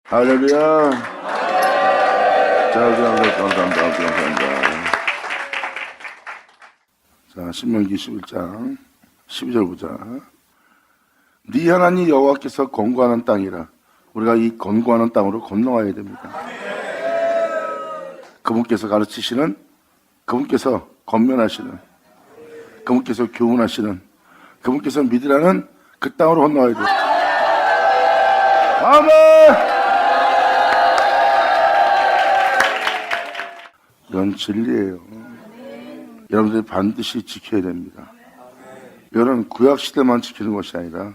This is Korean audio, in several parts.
할렐루야. 감사합니다. 자, 신명기 11장 12절 보자. 네 하나님 여호와께서 권고하는 땅이라. 우리가 이 권고하는 땅으로 건너와야 됩니다. 그분께서 가르치시는, 그분께서 권면하시는, 그분께서 교훈하시는, 그분께서 믿으라는 그 땅으로 건너와야 돼요. 아멘. 이건 진리예요. 여러분들이 반드시 지켜야 됩니다. 이거는 구약시대만 지키는 것이 아니라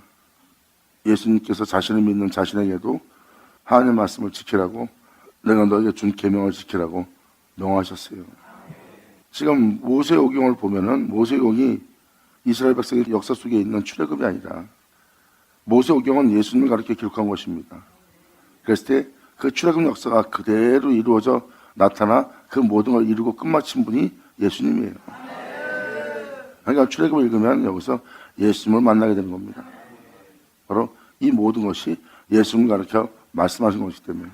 예수님께서 자신을 믿는 자신에게도 하나님의 말씀을 지키라고, 내가 너에게 준 계명을 지키라고 명하셨어요. 지금 모세오경을 보면은 모세오경이 이스라엘 백성의 역사 속에 있는 출애굽이 아니라 모세오경은 예수님을 가르쳐 기록한 것입니다. 그랬을 때 그 출애굽 역사가 그대로 이루어져 나타나 그 모든 걸 이루고 끝마친 분이 예수님이에요. 그러니까 출애굽을 읽으면 여기서 예수님을 만나게 되는 겁니다. 바로 이 모든 것이 예수님을 가르쳐 말씀하신 것이기 때문에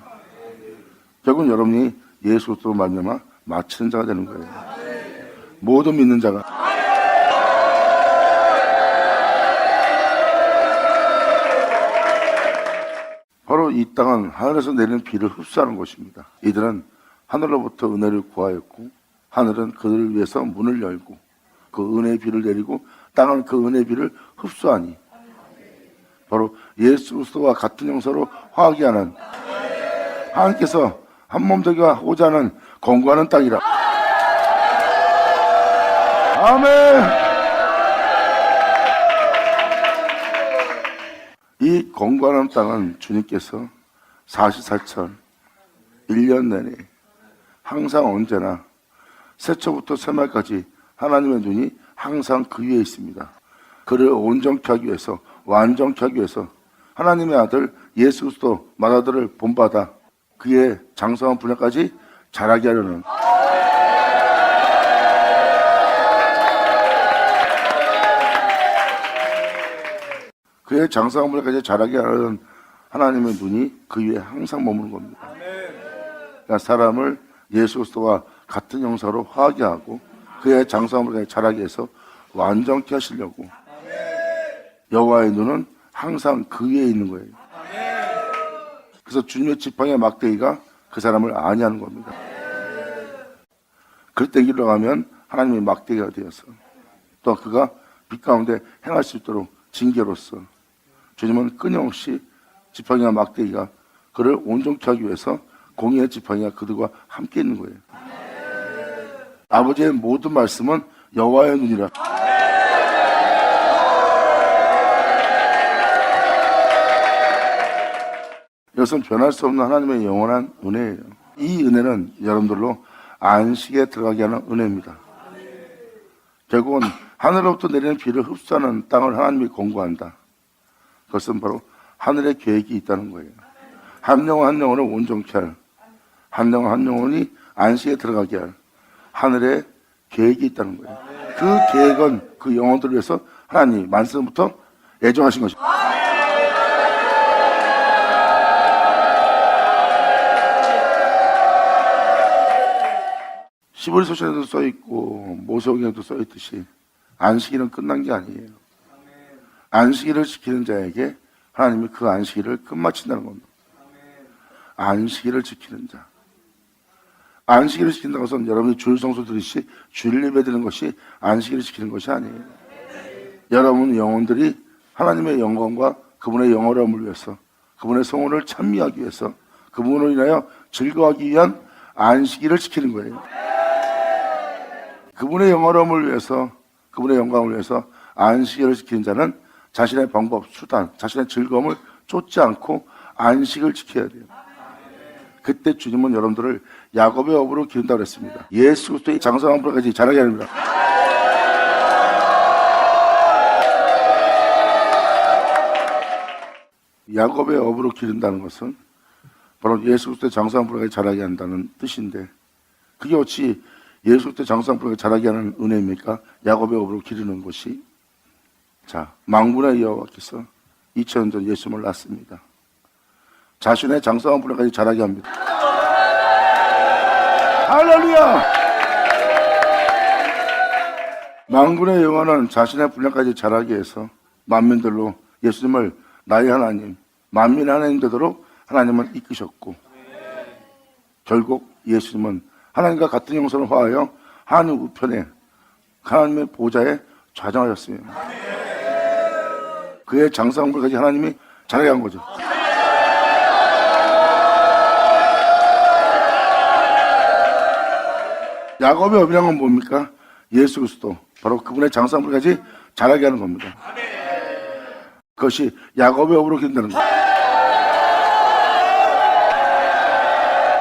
결국은 여러분이 예수 그리스도로 말미암아 마치는 자가 되는 거예요. 모든 믿는 자가. 바로 이 땅은 하늘에서 내리는 비를 흡수하는 곳입니다. 이들은 하늘로부터 은혜를 구하였고 하늘은 그들을 위해서 문을 열고 그 은혜의 비를 내리고 땅은 그 은혜의 비를 흡수하니 바로 예수 그리스도와 같은 형사로 화하게 하는, 하나님께서 한몸 되게 하고자 하는 권고하는 땅이라. 아멘. 이 권고하는 땅은 주님께서 44천 1년 내내 항상 언제나 새초부터 새말까지 하나님의 눈이 항상 그 위에 있습니다. 그를 온전케 하기 위해서, 완전케 하기 위해서 하나님의 아들 예수 그리스도 맏아들을 본받아 그의 장성한 분야까지 자라게 하려는, 그의 장성한 분야까지 자라게 하려는 하나님의 눈이 그 위에 항상 머무는 겁니다. 그러니까 사람을 예수 그리스도와 같은 형사로 화하게 하고 그의 장성한 분야까지 자라게 해서 완전케 하시려고 여호와의 눈은 항상 그 위에 있는 거예요. 그래서 주님의 지팡이의 막대기가 그 사람을 안위하는 겁니다. 그때 길로 가면 하나님의 막대기가 되어서 또 그가 빛 가운데 행할 수 있도록 징계로서 주님은 끊임없이 지팡이와 막대기가 그를 온전케 하기 위해서 공의의 지팡이가 그들과 함께 있는 거예요. 아버지의 모든 말씀은 여호와의 눈이라. 이것은 변할 수 없는 하나님의 영원한 은혜예요. 이 은혜는 여러분들로 안식에 들어가게 하는 은혜입니다. 결국은 하늘로부터 내리는 비를 흡수하는 땅을 하나님이 권고한다. 그것은 바로 하늘의 계획이 있다는 거예요. 한 영혼 한 영혼을 온전케 할, 한 영혼 한 영혼이 안식에 들어가게 할 하늘의 계획이 있다는 거예요. 그 계획은 그 영혼들을 위해서 하나님이 만세부터 예정하신 것입니다. 시브리서신에도 써있고 모세오경에도 써있듯이 안식일은 끝난 게 아니에요. 안식일을 지키는 자에게 하나님이 그 안식일을 끝마친다는 겁니다. 안식일을 지키는 자. 안식일을 지킨다는 것은 여러분이 주일 성수 드리시 주일 예배 드리는 것이 안식일을 지키는 것이 아니에요. 여러분 영혼들이 하나님의 영광과 그분의 영원함을 위해서, 그분의 성원을 찬미하기 위해서, 그분으로 인하여 즐거워하기 위한 안식일을 지키는 거예요. 그분의 영원함을 위해서, 그분의 영광을 위해서 안식일을 지키는 자는 자신의 방법, 수단, 자신의 즐거움을 쫓지 않고 안식을 지켜야 돼요. 그때 주님은 여러분들을 야곱의 업으로 기른다고 했습니다. 예수 그리스도의 장성한 분야까지 자라게 합니다. 야곱의 업으로 기른다는 것은 바로 예수 그리스도의 장성한 분야까지 자라게 한다는 뜻인데, 그게 어찌 예수 그리스도의 장성한 분야까지 자라게 하는 은혜입니까? 야곱의 업으로 기르는 것이. 자, 만군의 여호와께서 2000년 전 예수님을 낳습니다. 자신의 장성한 분야까지 자라게 합니다. 할렐루야! 만군의 여호와는 자신의 분야까지 자라게 해서 만민들로 예수님을 나의 하나님, 만민 하나님 되도록 하나님은 이끄셨고, 결국 예수님은 하나님과 같은 형상을 화하여 하나님 우편에 하나님의 보좌에 좌정하셨습니다. 그의 장성함까지 하나님이 자라게 한 거죠. 야곱의 업이란 건 뭡니까? 예수 그리스도, 바로 그분의 장성함까지 자라게 하는 겁니다. 그것이 야곱의 업으로 기른다는 거예요.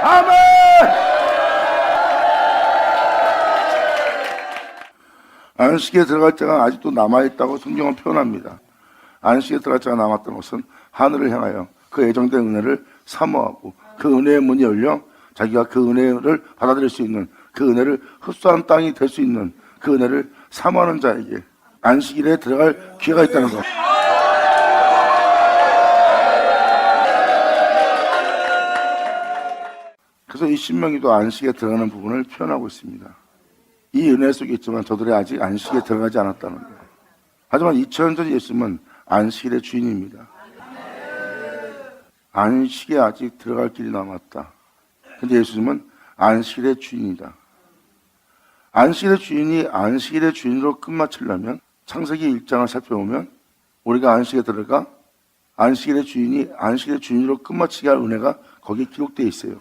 아멘! 안식에 들어갈 자가 아직도 남아있다고 성경은 표현합니다. 안식에 들어갈 자가 남았던 것은 하늘을 향하여 그 예정된 은혜를 사모하고 그 은혜의 문이 열려 자기가 그 은혜를 받아들일 수 있는, 그 은혜를 흡수하는 땅이 될 수 있는 그 은혜를 사모하는 자에게 안식일에 들어갈 기회가 있다는 것. 그래서 이 신명기도 안식에 들어가는 부분을 표현하고 있습니다. 이 은혜 속에 있지만 저들이 아직 안식에 들어가지 않았다는 거예요. 하지만 2000년 전 예수님은 안식일의 주인입니다. 안식에 아직 들어갈 길이 남았다. 근데 예수님은 안식일의 주인이다. 안식일의 주인이 안식일의 주인으로 끝마치려면 창세기 1장을 살펴보면 우리가 안식에 들어가 안식일의 주인이 안식일의 주인으로 끝마치게 할 은혜가 거기에 기록되어 있어요.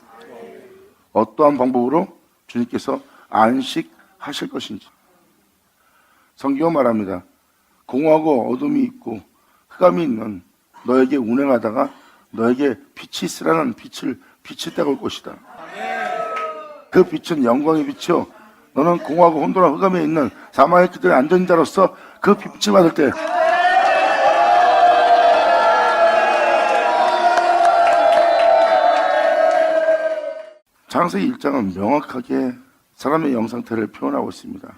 어떠한 방법으로 주님께서 안식하실 것인지. 성경은 말합니다. 공허하고 어둠이 있고 흑암이 있는 너에게 운행하다가 너에게 빛이 있으라는 빛이 때가 올 것이다. 그 빛은 영광의 빛이요, 너는 공허하고 혼돈한 흑암에 있는 사망의 그들의 안전자로서 그 빛을 받을 때 창세기 1장은 명확하게 사람의 영상태를 표현하고 있습니다.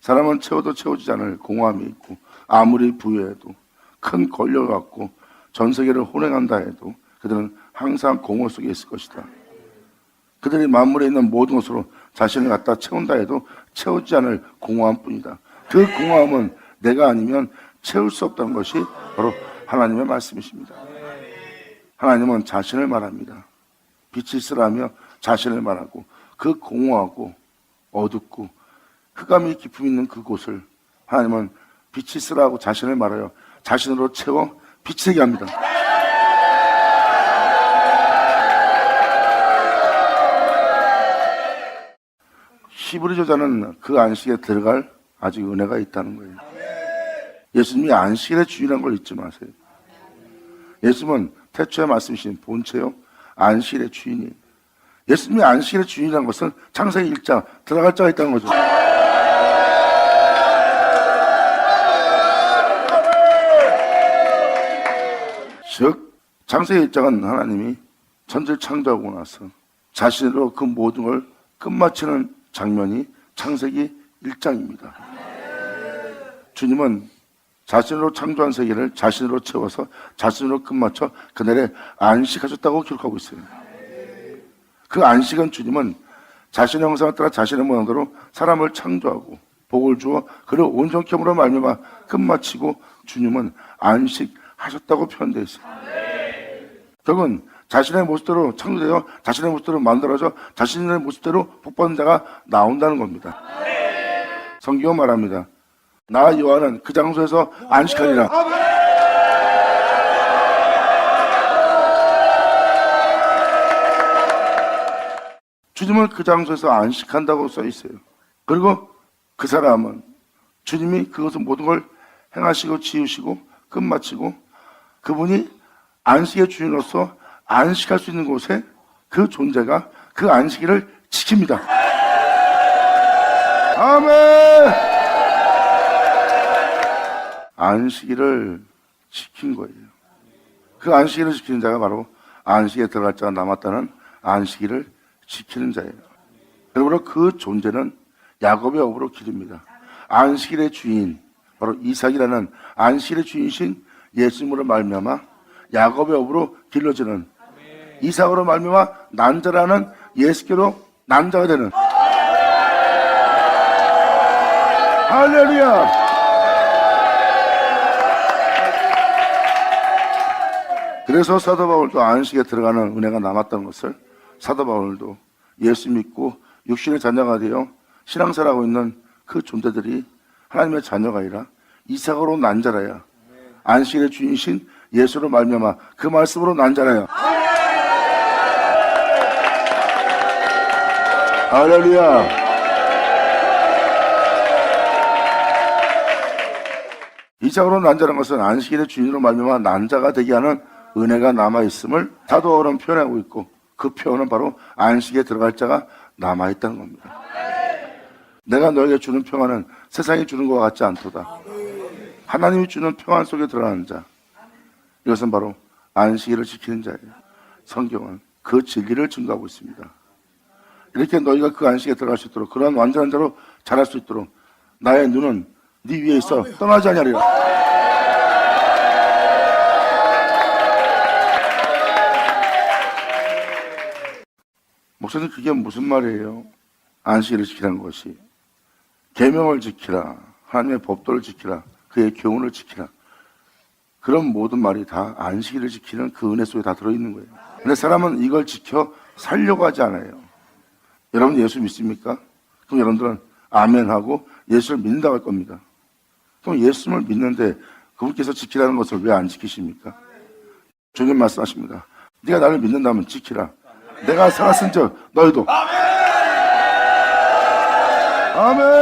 사람은 채워도 채워지지 않을 공허함이 있고 아무리 부유해도 큰 권력을 갖고 전 세계를 혼행한다 해도 그들은 항상 공허 속에 있을 것이다. 그들이 만물에 있는 모든 것으로 자신을 갖다 채운다 해도 채우지 않을 공허함 뿐이다. 그 공허함은 내가 아니면 채울 수 없다는 것이 바로 하나님의 말씀이십니다. 하나님은 자신을 말합니다. 빛이 있으라며 자신을 말하고 그 공허하고 어둡고 흑암이 깊음 있는 그곳을 하나님은 빛이 있으라고 자신을 말하여 자신으로 채워 빛이 되게 합니다. 히브리 저자는 그 안식에 들어갈 아직 은혜가 있다는 거예요. 예수님이 안식일의 주인이라는 걸 잊지 마세요. 예수님은 태초에 말씀이신 본체요 안식일의 주인이에요. 예수님이 안식일의 주인이라는 것은 창세기 1장 들어갈 자가 있다는 거죠. 즉 창세기 1장은 하나님이 천지를 창조하고 나서 자신으로 그 모든 걸 끝마치는 장면이 창세기 1장입니다. 주님은 자신으로 창조한 세계를 자신으로 채워서 자신으로 끝마쳐 그날에 안식하셨다고 기록하고 있어요. 그 안식은 주님은 자신의 형상을 따라 자신의 모양대로 사람을 창조하고 복을 주어 그를 온전케 함으로 말미암아 끝마치고 주님은 안식하셨다고 표현되어 있어요. 결국은 자신의 모습대로 창조되어 자신의 모습대로 만들어져 자신의 모습대로 복받는 자가 나온다는 겁니다. 성경은 말합니다. 나 요한은 그 장소에서 안식하리라. 주님은 그 장소에서 안식한다고 써 있어요. 그리고 그 사람은 주님이 그것을 모든 걸 행하시고 지으시고 끝마치고 그분이 안식의 주인으로서 안식할 수 있는 곳에 그 존재가 그 안식일을 지킵니다. 아멘! 안식일을 지킨 거예요. 그 안식일을 지키는 자가 바로 안식에 들어갈 자가 남았다는 안식일을 지키는 자예요. 그러므로 그 존재는 야곱의 업으로 기릅니다. 안식일의 주인, 바로 이삭이라는 안식일의 주인이신 예수님으로 말미암아 야곱의 업으로 길러지는 이삭으로 말미암아 난자라는 예수께로 난자가 되는. 할렐루야. 그래서 사도 바울도 안식에 들어가는 은혜가 남았다는 것을, 사도 바울도 예수 믿고 육신의 자녀가 되어 신앙생활하고 있는 그 존재들이 하나님의 자녀가 아니라 이삭으로 난자라야, 안식의 주인이신 예수로 말미암아 그 말씀으로 난자라야. 할렐루야. 이삭으로 난자라는 것은 안식일의 주인으로 말미암아 난자가 되게 하는 은혜가 남아있음을 사도 바울은 표현하고 있고, 그 표현은 바로 안식에 들어갈 자가 남아있다는 겁니다. 내가 너에게 주는 평안은 세상이 주는 것과 같지 않도다. 하나님이 주는 평안 속에 들어가는 자, 이것은 바로 안식일을 지키는 자예요. 성경은 그 진리를 증거하고 있습니다. 이렇게 너희가 그 안식에 들어갈 수 있도록, 그러한 완전한 자로 자랄 수 있도록 나의 눈은 네 위에 있어 떠나지 아니하리라. 목사님, 그게 무슨 말이에요? 안식일을 지키라는 것이 계명을 지키라, 하나님의 법도를 지키라, 그의 교훈을 지키라, 그런 모든 말이 다 안식일을 지키는 그 은혜 속에 다 들어있는 거예요. 근데 사람은 이걸 지켜 살려고 하지 않아요. 여러분 예수 믿습니까? 그럼 여러분들은 아멘하고 예수를 믿는다고 할 겁니다. 그럼 예수를 믿는데 그분께서 지키라는 것을 왜 안 지키십니까? 주님 말씀하십니다. 네가 나를 믿는다면 지키라. 내가 살았은즉 너희도. 아멘.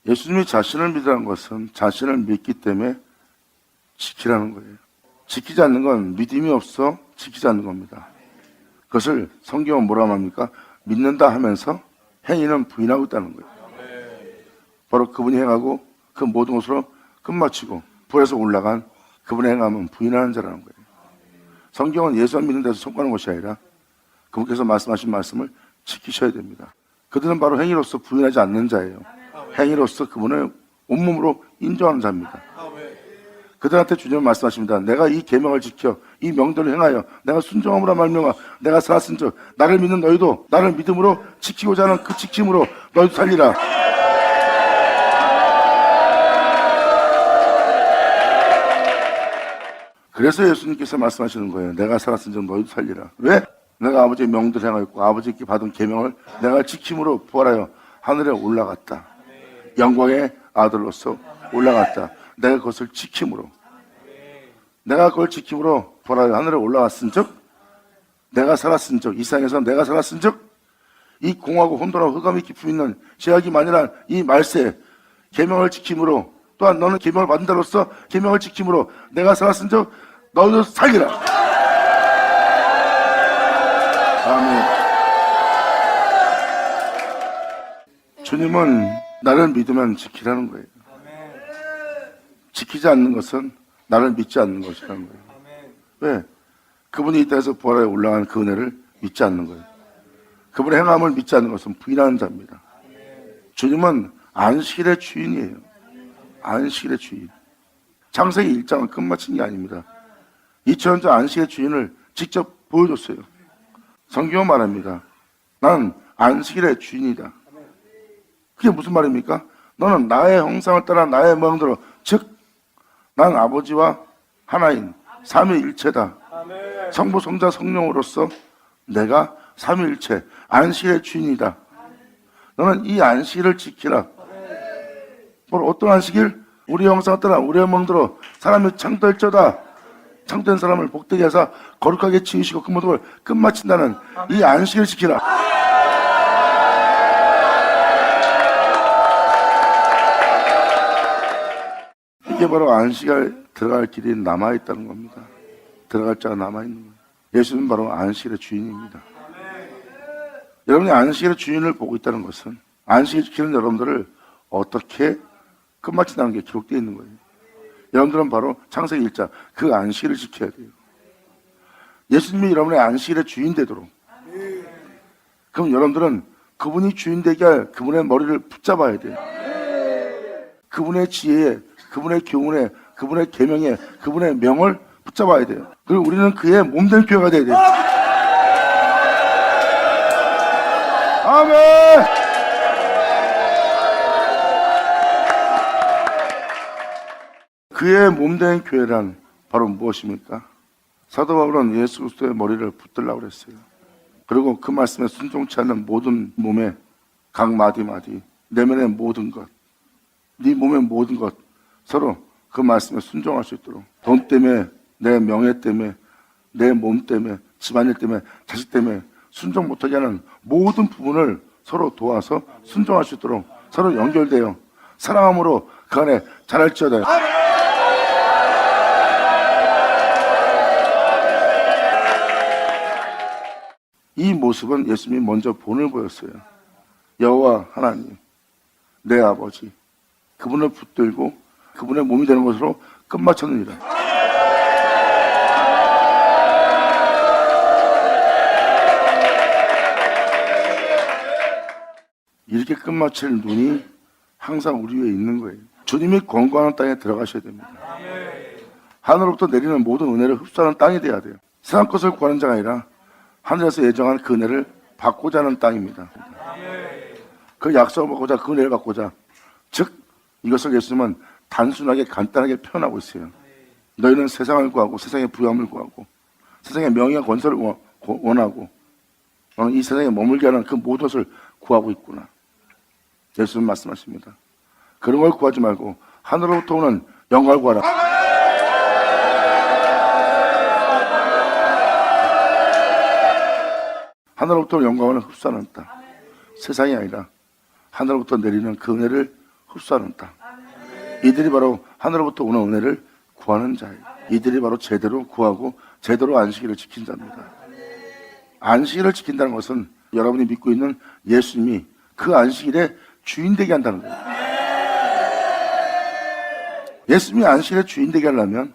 예수님이 자신을 믿으라는 것은 자신을 믿기 때문에 지키라는 거예요. 지키지 않는 건 믿음이 없어 지키지 않는 겁니다. 그것을 성경은 뭐라고 합니까? 믿는다 하면서 행위는 부인하고 있다는 거예요. 바로 그분이 행하고 그 모든 것으로 끝마치고 불에서 올라간 그분의 행함은 부인하는 자라는 거예요. 성경은 예수를 믿는 데서 속하는 것이 아니라 그분께서 말씀하신 말씀을 지키셔야 됩니다. 그들은 바로 행위로서 부인하지 않는 자예요. 행위로서 그분을 온몸으로 인정하는 자입니다. 그들한테 주님은 말씀하십니다. 내가 이 계명을 지켜 이 명도를 행하여 내가 순종함으로 말미암아 내가 살았은즉 나를 믿는 너희도 나를 믿음으로 지키고자 하는 그 지킴으로 너희도 살리라. 그래서 예수님께서 말씀하시는 거예요. 내가 살았은즉 너희도 살리라. 왜? 내가 아버지의 명도를 행하였고 아버지께 받은 계명을 내가 지킴으로 부활하여 하늘에 올라갔다. 영광의 아들로서 올라갔다. 내가 그것을 지킴으로, 내가 그걸 지킴으로 부활하여 하늘에 올라갔은즉, 내가 살았은즉, 이 세상에서 내가 살았은즉, 이 공하고 혼돈하고 흑암이 깊이 있는 죄악이 만연한 이 말세 계명을 지킴으로, 또한 너는 계명을 받은 자로서 계명을 지킴으로 내가 살았은즉 너희도 살리라. 아멘. 주님은 나를 믿으면 지키라는 거예요. 지키지 않는 것은 나를 믿지 않는 것이라는 거예요. 왜? 그분이 이 땅에서 부활하여 올라간 그 은혜를 믿지 않는 거예요. 그분의 행함을 믿지 않는 것은 부인하는 자입니다. 주님은 안식일의 주인이에요. 안식일의 주인. 창세기 1장은 끝마친 게 아닙니다. 2000년 전 안식의 주인을 직접 보여줬어요. 성경은 말합니다. 나는 안식일의 주인이다. 그게 무슨 말입니까? 너는 나의 형상을 따라 나의 모양대로, 즉 난 아버지와 하나인 삼위일체다. 성부 성자 성령으로서 내가 삼위일체 안식일의 주인이다. 너는 이 안식일을 지키라. 바로 어떤 안식일? 우리 형상을 따라 우리의 모양대로 사람이 창조할지어다. 창조된 사람을 복되게 하사 거룩하게 지으시고 그 모든 걸 끝마친다는 이 안식일을 지키라. 이게 바로 안식에 들어갈 길이 남아있다는 겁니다. 들어갈 자가 남아있는 거예요. 예수는 바로 안식일의 주인입니다. 여러분이 안식일의 주인을 보고 있다는 것은 안식을 지키는 여러분들을 어떻게 끝마친다는 게 기록되어 있는 거예요. 여러분들은 바로 창세기 1장 그 안식일을 지켜야 돼요. 예수님이 여러분의 안식일의 주인 되도록, 그럼 여러분들은 그분이 주인 되게 할 그분의 머리를 붙잡아야 돼요. 그분의 지혜에, 그분의 교훈에, 그분의 계명에 그분의 명을 붙잡아야 돼요. 그리고 우리는 그의 몸된 교회가 돼야 돼요. 아멘. 그의 몸된 교회란 바로 무엇입니까? 사도 바울은 예수 그리스도의 머리를 붙들라고 그랬어요. 그리고 그 말씀에 순종치 않는 모든 몸에 각 마디마디 내면의 모든 것, 네 몸의 모든 것 서로 그 말씀에 순종할 수 있도록 돈 때문에 내 명예 때문에 내 몸 때문에 집안일 때문에 자식 때문에 순종 못하게 하는 모든 부분을 서로 도와서 순종할 수 있도록 서로 연결되어 사랑함으로 그 안에 자랄지어다. 이 모습은 예수님이 먼저 본을 보였어요. 여호와 하나님, 내 아버지, 그분을 붙들고 그분의 몸이 되는 것으로 끝마쳤느니라. 이렇게 끝마칠 눈이 항상 우리 위에 있는 거예요. 주님이 권고하는 땅에 들어가셔야 됩니다. 하늘로부터 내리는 모든 은혜를 흡수하는 땅이 돼야 돼요. 세상 것을 구하는 자가 아니라 하늘에서 예정한 그 은혜를 받고자 하는 땅입니다. 그 약속을 받고자, 그 은혜를 받고자. 즉 이것을 예수님은 단순하게 간단하게 표현하고 있어요. 너희는 세상을 구하고 세상의 부유함을 구하고 세상의 명예와 권세를 원하고 너는 이 세상에 머물게 하는 그 모든 것을 구하고 있구나. 예수님 말씀하십니다. 그런 걸 구하지 말고 하늘로부터 오는 영광을 구하라. 하늘로부터 영광을 흡수하는 땅. 세상이 아니라 하늘로부터 내리는 그 은혜를 흡수하는 땅. 이들이 바로 하늘로부터 오는 은혜를 구하는 자예요. 이들이 바로 제대로 구하고 제대로 안식일을 지킨 자입니다. 안식일을 지킨다는 것은 여러분이 믿고 있는 예수님이 그 안식일의 주인 되게 한다는 거예요. 예수님이 안식일의 주인 되게 하려면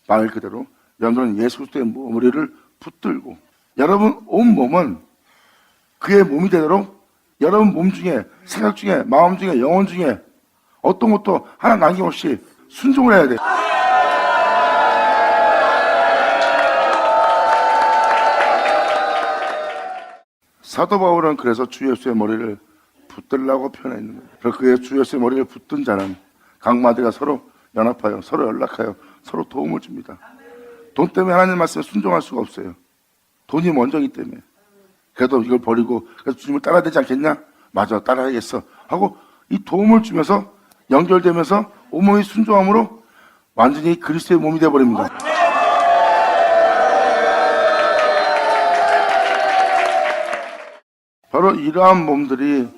말 그대로 여러분은 예수 그리스도의 머리를 붙들고 여러분 온 몸은 그의 몸이 되도록 여러분 몸 중에 생각 중에 마음 중에 영혼 중에 어떤 것도 하나 남김없이 순종을 해야 돼요. 사도 바울은 그래서 주 예수의 머리를 붙들라고 표현했는 거예요. 그래서 그의 주 예수의 머리를 붙든 자는 각 마디가 서로 연합하여 서로 연락하여 서로 도움을 줍니다. 돈 때문에 하나님 말씀에 순종할 수가 없어요. 돈이 먼저이기 때문에. 그래도 이걸 버리고 그래서 주님을 따라야 되지 않겠냐? 맞아, 따라야겠어 하고 이 도움을 주면서 연결되면서 온몸이 순종함으로 완전히 그리스도의 몸이 되어버립니다. 바로 이러한 몸들이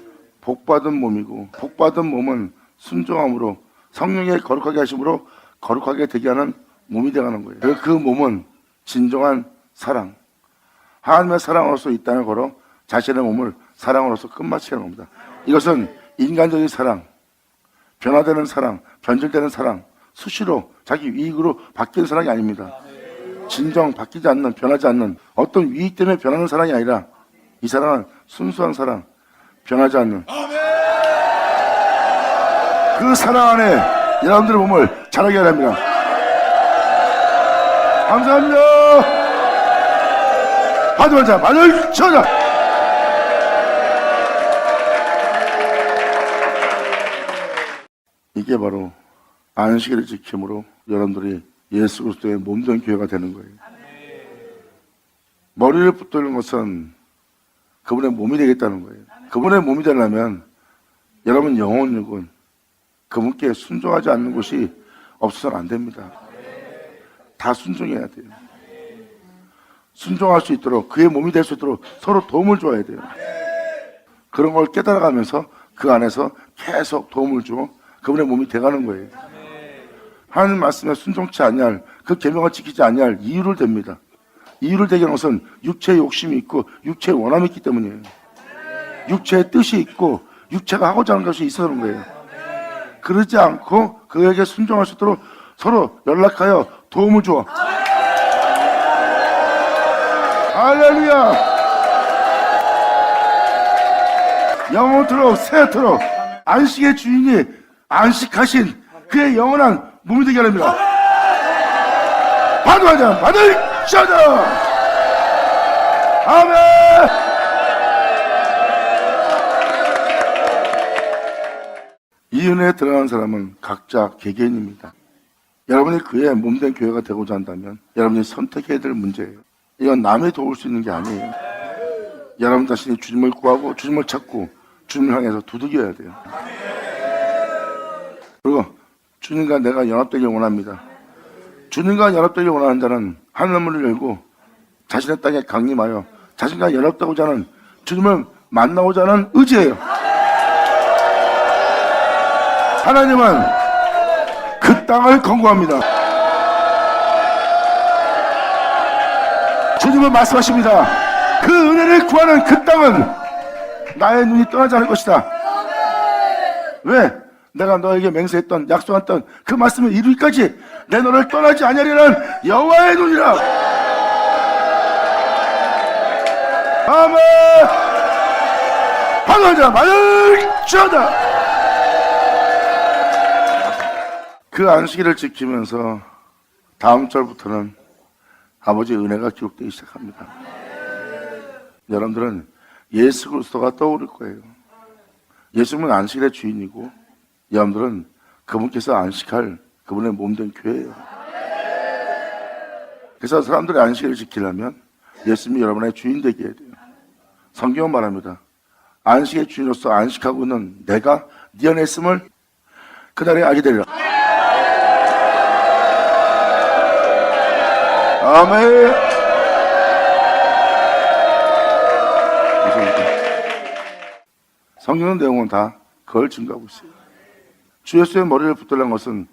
복받은 몸이고 복받은 몸은 순종함으로 성령의 거룩하게 하심으로 거룩하게 되게 하는 몸이 되어가는 거예요. 그래서 그 몸은 진정한 사랑, 하나님의 사랑으로서 이 땅을 걸어 자신의 몸을 사랑으로서 끝마치게 하는 겁니다. 이것은 인간적인 사랑, 변화되는 사랑, 변질되는 사랑, 수시로 자기 이익으로 바뀌는 사랑이 아닙니다. 진정 바뀌지 않는, 변하지 않는 어떤 이익 때문에 변하는 사랑이 아니라 이 사랑은 순수한 사랑, 변하지 않는 그 사랑 안에 여러분들의 몸을 자라게 하려 합니다. 감사합니다. 하지마자 말을 쳐자. 이게 바로 안식일을 지킴으로 여러분들이 예수 그리스도의 몸된 교회가 되는 거예요. 머리를 붙드는 것은 그분의 몸이 되겠다는 거예요. 그분의 몸이 되려면 여러분 영혼 육은 그분께 순종하지 않는 곳이 없어서는 안 됩니다. 다 순종해야 돼요. 순종할 수 있도록 그의 몸이 될 수 있도록 서로 도움을 줘야 돼요. 그런 걸 깨달아가면서 그 안에서 계속 도움을 줘 그분의 몸이 돼가는 거예요. 하나님 말씀에 순종치 아니할 그 계명을 지키지 아니할 이유를 댑니다. 이유를 대게 하는 것은 육체의 욕심이 있고 육체의 원함이 있기 때문이에요. 육체의 뜻이 있고 육체가 하고자 하는 것이 있어서 그런 거예요. 그러지 않고 그에게 순종할 수 있도록 서로 연락하여 도움을 줘. 할렐루야. 영원토록 새토록 안식의 주인이 안식하신 그의 영원한 몸이 되게 하랍니다. 받아자 받을지어다. 아멘. 이 은혜에 들어가는 사람은 각자 개개인입니다. 여러분이 그의 몸된 교회가 되고자 한다면 여러분이 선택해야 될 문제예요. 이건 남이 도울 수 있는 게 아니에요. 여러분 자신이 주님을 구하고 주님을 찾고 주님을 향해서 두들겨야 돼요. 그리고 주님과 내가 연합되길 원합니다. 주님과 연합되길 원하는 자는 하늘문을 열고 자신의 땅에 강림하여 자신과 연합되고자 하는 주님을 만나고자 하는 의지예요. 하나님은 그 땅을 건고합니다. 주님은 말씀하십니다. 그 은혜를 구하는 그 땅은 나의 눈이 떠나지 않을 것이다. 왜? 내가 너에게 맹세했던 약속했던 그 말씀을 이루기까지 내 너를 떠나지 아니하리라는 여호와의 눈이라. 아멘. 하나자 말을지어다. 그 안식일을 지키면서 다음 절부터는 아버지의 은혜가 기록되기 시작합니다. 여러분들은 예수 그리스도가 떠오를 거예요. 예수님은 안식일의 주인이고 여러분들은 그분께서 안식할 그분의 몸된 교회예요. 그래서 사람들이 안식일을 지키려면 예수님이 여러분의 주인 되게 해야 돼요. 성경은 말합니다. 안식의 주인으로서 안식하고 있는 내가 네 안에 있음을 그날에 알게 되리라. 아멘. 성경의 내용은 다 그걸 증거하고 있어요. 주 예수의 머리를 붙들는 것은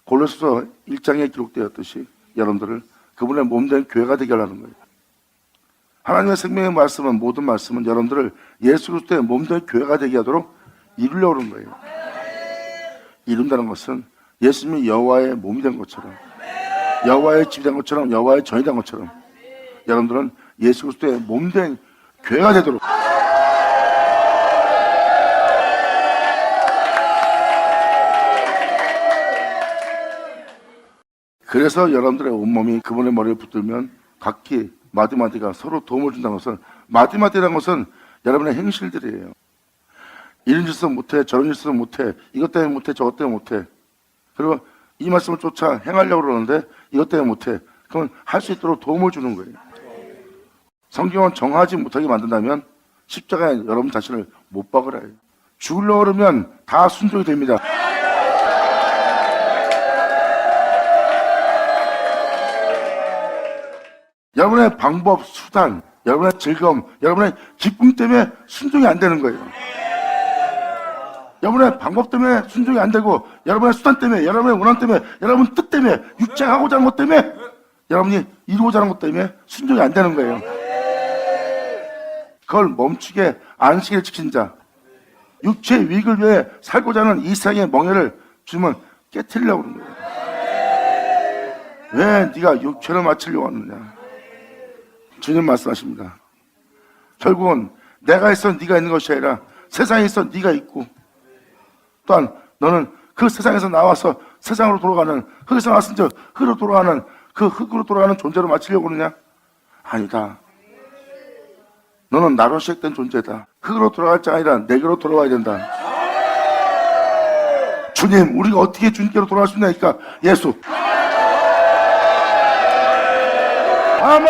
골로새서 1장에 기록되었듯이 여러분들을 그분의 몸된 교회가 되게 하라는 거예요. 하나님의 생명의 말씀은 모든 말씀은 여러분들을 예수 그리스도의 몸된 교회가 되게 하도록 이루려고 하는 거예요. 이룬다는 것은 예수님이 여호와의 몸이 된 것처럼 여호와의 집이 된 것처럼 여호와의 전이 된 것처럼 여러분들은 예수 그리스도의 몸된 교회가 되도록 그래서 여러분들의 온몸이 그분의 머리를 붙들면 각기 마디마디가 서로 도움을 준다는 것은 마디마디라는 것은 여러분의 행실들이에요. 이런 짓은 못해 저런 짓은 못해 이것 때문에 못해 저것 때문에 못해 그리고 이 말씀을 쫓아 행하려고 그러는데 이것 때문에 못해 그러면 할 수 있도록 도움을 주는 거예요. 성경은 정하지 못하게 만든다면 십자가에 여러분 자신을 못 박으라 해요. 죽으려고 그러면 다 순종이 됩니다. 여러분의 방법, 수단, 여러분의 즐거움, 여러분의 기쁨 때문에 순종이 안 되는 거예요. 여러분의 방법 때문에 순종이 안 되고 여러분의 수단 때문에, 여러분의 원한 때문에, 여러분 뜻 때문에, 육체하고자 하는 것 때문에 여러분이 이루고자 하는 것 때문에 순종이 안 되는 거예요. 그걸 멈추게 안식일을 지킨 자, 육체의 유익을 위해 살고자 하는 이 세상의 멍에를 주님은 깨트리려고 하는 거예요. 왜 네가 육체를 맞추려고 하느냐. 주님 말씀하십니다. 결국은 내가 있어 네가 있는 것이 아니라 세상에 있어 네가 있고 또한 너는 그 세상에서 나와서 세상으로 돌아가는 흙에서 나왔은 즉 흙으로 돌아가는 그 흙으로 돌아가는 존재로 맞추려고 하느냐? 아니다. 너는 나로 시작된 존재다. 흙으로 돌아갈 자 아니라 내게로 돌아와야 된다. 주님 우리가 어떻게 주님께로 돌아갈 수 있나니까 예수. 아멘.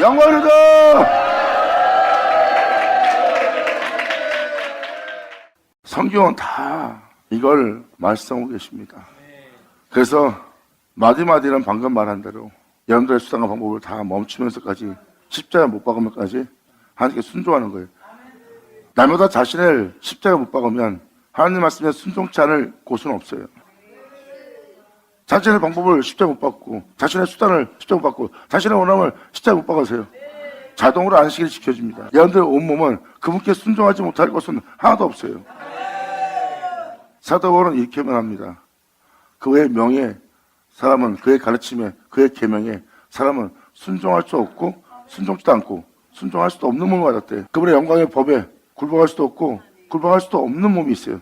영원하다. 성경은 다 이걸 말씀하고 계십니다. 그래서 마디마디는 방금 말한 대로 여러분들의 수단과 방법을 다 멈추면서까지 십자가에 못 박으면까지 하나님께 순종하는 거예요. 날마다 자신을 십자가에 못 박으면 하나님 말씀에 순종치 않을 곳은 없어요. 자신의 방법을 십자가에 못 박고 자신의 수단을 십자가에 못 박고 자신의 원함을 십자가에 못 박으세요. 자동으로 안식일이 지켜집니다. 여러분들의 온몸은 그분께 순종하지 못할 것은 하나도 없어요. 사도 바울은 이렇게 말합니다. 그의 명예, 사람은 그의 가르침에, 그의 계명에 사람은 순종할 수 없고 순종치도 않고 순종할 수도 없는 몸을 가졌대. 그분의 영광의 법에 굴복할 수도 없고 굴복할 수도 없는 몸이 있어요.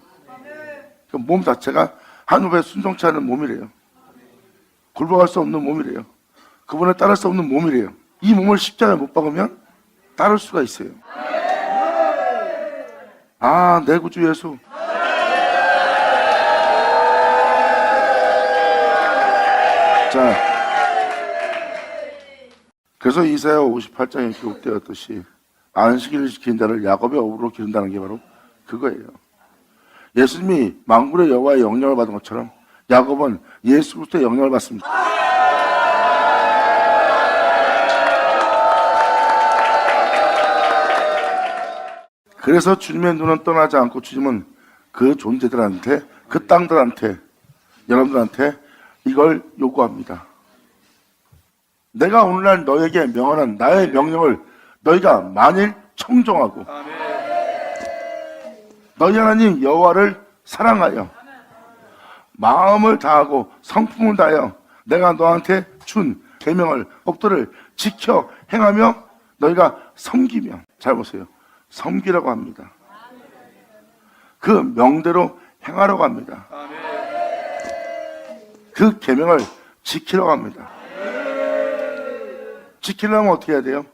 그 몸 자체가 하늘에 순종치 않은 몸이래요. 굴복할 수 없는 몸이래요. 그분을 따를 수 없는 몸이래요. 이 몸을 십자가에 못 박으면 따를 수가 있어요. 아, 내 구주 예수. 자, 그래서 이사야 58장에 기록되었듯이 안식일을 지킨 자를 야곱의 어부로 기른다는 게 바로 그거예요. 예수님이 만군의 여호와의 영향을 받은 것처럼 야곱은 예수 그리스도의 영향을 받습니다. 그래서 주님의 눈은 떠나지 않고 주님은 그 존재들한테, 그 땅들한테, 여러분들한테 이걸 요구합니다. 내가 오늘날 너에게 명하는 나의 명령을 너희가 만일 청종하고 너희 하나님 여호와를 사랑하여 마음을 다하고 성품을 다하여 내가 너한테 준 계명을 법도를 지켜 행하며 너희가 섬기면, 잘 보세요, 섬기라고 합니다. 그 명대로 행하라고 합니다. 그 계명을 지키라고 합니다. 지키려면 어떻게 해야 돼요?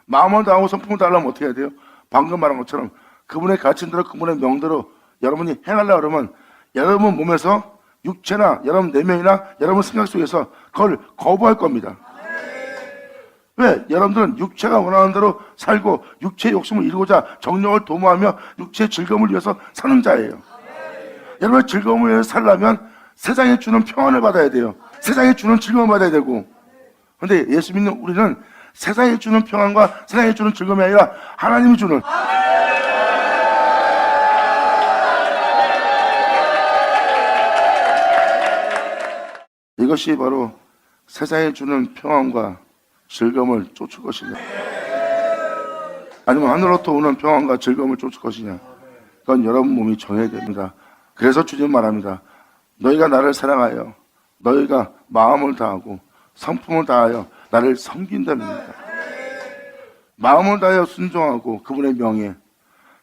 마음을 다하고 성품을 다하려면 어떻게 해야 돼요? 방금 말한 것처럼 그분의 가르침대로, 그분의 명대로 여러분이 행하려고 그러면 여러분 몸에서 육체나 여러분 내면이나 여러분 생각 속에서 그걸 거부할 겁니다. 왜? 여러분들은 육체가 원하는 대로 살고 육체의 욕심을 이루고자 정력을 도모하며 육체의 즐거움을 위해서 사는 자예요. 여러분의 즐거움을 위해서 살려면 세상에 주는 평안을 받아야 돼요. 세상에 주는 즐거움을 받아야 되고. 그런데 예수 믿는 우리는 세상에 주는 평안과 세상에 주는 즐거움이 아니라 하나님이 주는, 이것이 바로 세상에 주는 평안과 즐거움을 쫓을 것이냐, 아니면 하늘로부터 오는 평안과 즐거움을 쫓을 것이냐, 그건 여러분 몸이 정해야 됩니다. 그래서 주님 말합니다. 너희가 나를 사랑하여 너희가 마음을 다하고 성품을 다하여 나를 섬긴다입니다. 마음을 다하여 순종하고 그분의 명예,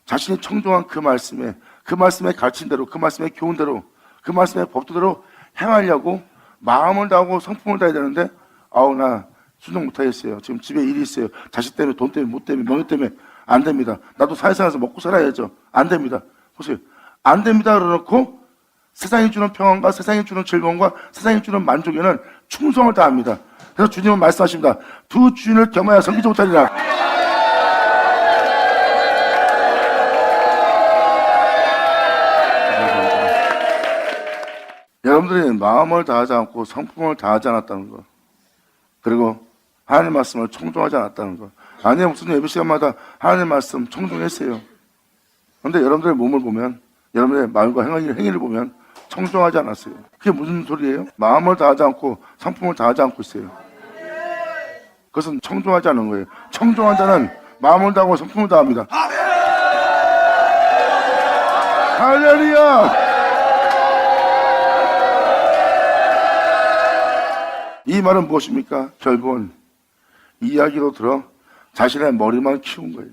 자신이 청종한 그 말씀에, 그 말씀의 가르침대로, 그 말씀의 교훈대로, 그 말씀의 법도대로 행하려고 마음을 다하고 성품을 다해야 되는데, 아우 나 순종 못하겠어요. 지금 집에 일이 있어요. 자식 때문에, 돈 때문에, 못 때문에, 명예 때문에 안 됩니다. 나도 사회생활에서 먹고 살아야죠. 안 됩니다. 보세요. 안 됩니다 그러놓고 세상이 주는 평안과 세상이 주는 즐거움과 세상이 주는 만족에는 충성을 다합니다. 그래서 주님은 말씀하십니다. 두 주인을 겸하여 섬기지 못하리라. 여러분들이 마음을 다하지 않고 성품을 다하지 않았다는 것, 그리고 하나님 말씀을 청종하지 않았다는 것. 아니요, 무슨 예배 시간마다 하나님 말씀 청종했어요. 그런데 여러분들의 몸을 보면, 여러분의 말과 행위를 보면 청종하지 않았어요. 그게 무슨 소리예요? 마음을 다하지 않고 성품을 다하지 않고 있어요. 그것은 청종하지 않은 거예요. 청종한 자는 마음을 다하고 성품을 다합니다. 할렐루야! 이 말은 무엇입니까? 결국은 이야기로 들어 자신의 머리만 키운 거예요.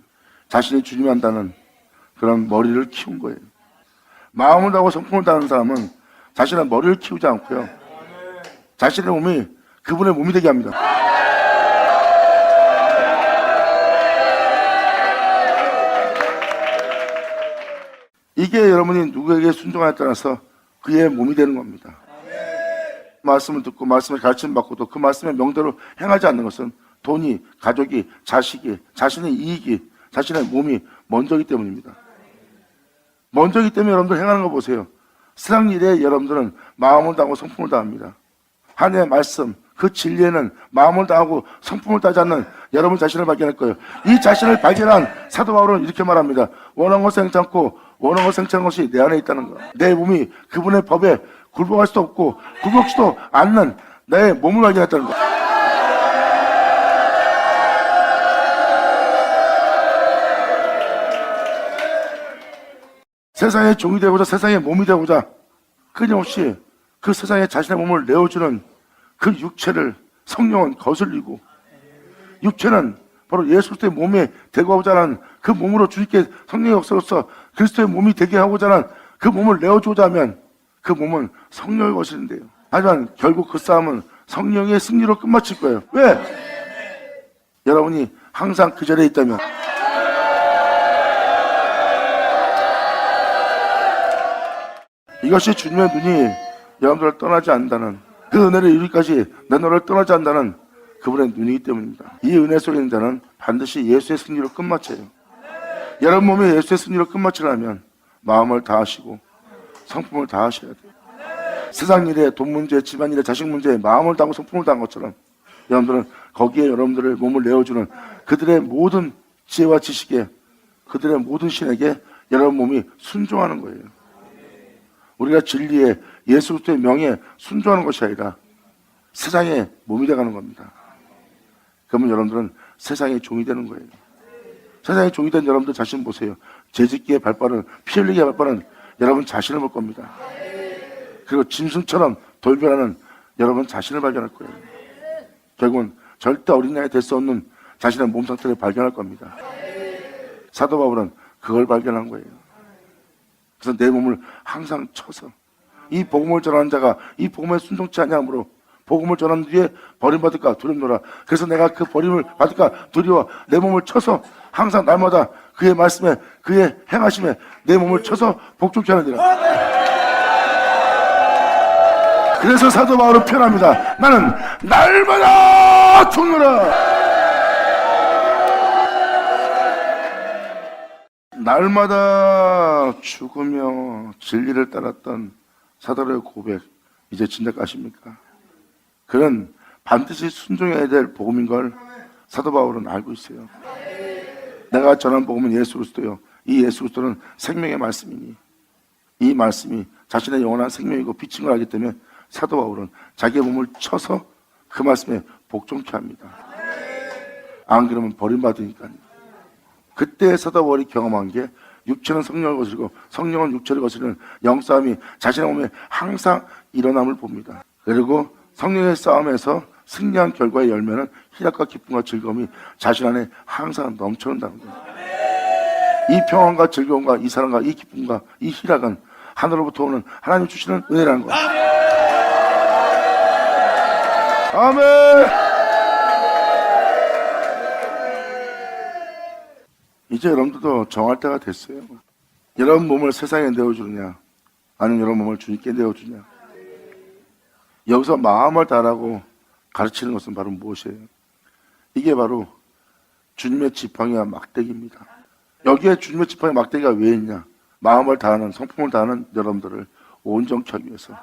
자신이 주님 한다는 그런 머리를 키운 거예요. 마음을 다하고 성품을 다하는 사람은 자신의 머리를 키우지 않고요, 자신의 몸이 그분의 몸이 되게 합니다. 이게 여러분이 누구에게 순종하에 따라서 그의 몸이 되는 겁니다. 말씀을 듣고 말씀을 가르침 받고도 그 말씀의 명대로 행하지 않는 것은 돈이, 가족이, 자식이, 자신의 이익이, 자신의 몸이 먼저이기 때문입니다. 먼저이기 때문에 여러분들 행하는 거 보세요. 세상 일에 여러분들은 마음을 다하고 성품을 다합니다. 하나님의 말씀, 그 진리에는 마음을 다하고 성품을 다하지 않는 여러분 자신을 발견할 거예요. 이 자신을 발견한 사도 바울은 이렇게 말합니다. 원하는 것을 행치 않고 원하는 것을 행치하는 것이 내 안에 있다는 것. 내 몸이 그분의 법에 굴복할 수도 없고 굴복지도 않는 내 몸을 발견했다는 것. 세상의 종이 되고자, 세상의 몸이 되고자 끊임없이 그 세상에 자신의 몸을 내어주는 그 육체를 성령은 거슬리고, 육체는 바로 예수 그리스도의 몸에 되고자 하는 그 몸으로 주님께 성령의 역사로서 그리스도의 몸이 되게 하고자 하는 그 몸을 내어주고자 하면 그 몸은 성령을 거스린대요. 하지만 결국 그 싸움은 성령의 승리로 끝마칠 거예요. 왜? 여러분이 항상 그 자리에 있다면. 이것이 주님의 눈이 여러분들을 떠나지 않는다는, 그 은혜를 이루기까지 내 너를 떠나지 않는다는 그분의 눈이기 때문입니다. 이 은혜 속에 있는 자는 반드시 예수의 승리로 끝마쳐요. 여러분 몸이 예수의 승리로 끝마치려면 마음을 다하시고 성품을 다하셔야 돼요. 세상 일에, 돈 문제, 집안 일에, 자식 문제에 마음을 다하고 성품을 다한 것처럼 여러분들은 거기에 여러분들의 몸을 내어주는 그들의 모든 지혜와 지식에, 그들의 모든 신에게 여러분 몸이 순종하는 거예요. 우리가 진리에, 예수 그리스도의 명예에 순종하는 것이 아니라 세상의 몸이 되어가는 겁니다. 그러면 여러분들은 세상의 종이 되는 거예요. 세상의 종이 된 여러분들 자신 보세요. 재짓기에 발빠른, 피 흘리기에 발빠른 여러분 자신을 볼 겁니다. 그리고 짐승처럼 돌변하는 여러분 자신을 발견할 거예요. 결국은 절대 어린아이 될 수 없는 자신의 몸 상태를 발견할 겁니다. 사도 바울은 그걸 발견한 거예요. 그래서 내 몸을 항상 쳐서, 이 복음을 전하는 자가 이 복음에 순종치 아니하므로 복음을 전한 뒤에 버림받을까 두렵노라. 그래서 내가 그 버림을 받을까 두려워 내 몸을 쳐서 항상 날마다 그의 말씀에, 그의 행하심에 내 몸을 쳐서 복종케 하느니라. 그래서 사도 바울은 표현합니다. 나는 날마다 죽노라. 날마다 죽으며 진리를 따랐던 사도의 고백, 이제 진작하십니까? 그는 반드시 순종해야 될 복음인 걸 사도 바울은 알고 있어요. 내가 전한 복음은 예수 그리스도요, 이 예수 그리스도는 생명의 말씀이니 이 말씀이 자신의 영원한 생명이고 빛인 걸 알기 때문에 사도 바울은 자기의 몸을 쳐서 그 말씀에 복종케 합니다. 안 그러면 버림받으니까요. 그때 사도 바울이 경험한 게 육체는 성령을 거스르고 성령은 육체를 거스르는 영싸움이 자신의 몸에 항상 일어남을 봅니다. 그리고 성령의 싸움에서 승리한 결과의 열매는 희락과 기쁨과 즐거움이 자신 안에 항상 넘쳐난다는 거예요. 이 평안과 즐거움과 이 사랑과 이 기쁨과 이 희락은 하늘로부터 오는 하나님 주시는 은혜라는 거예요. 아멘. 이제 여러분들도 정할 때가 됐어요. 여러분 몸을 세상에 내어주느냐, 아니면 여러분 몸을 주님께 내어주냐. 여기서 마음을 다하라고 가르치는 것은 바로 무엇이에요? 이게 바로 주님의 지팡이와 막대기입니다. 여기에 주님의 지팡이 막대기가 왜 있냐? 마음을 다하는, 성품을 다하는 여러분들을 온전케 하기 위해서.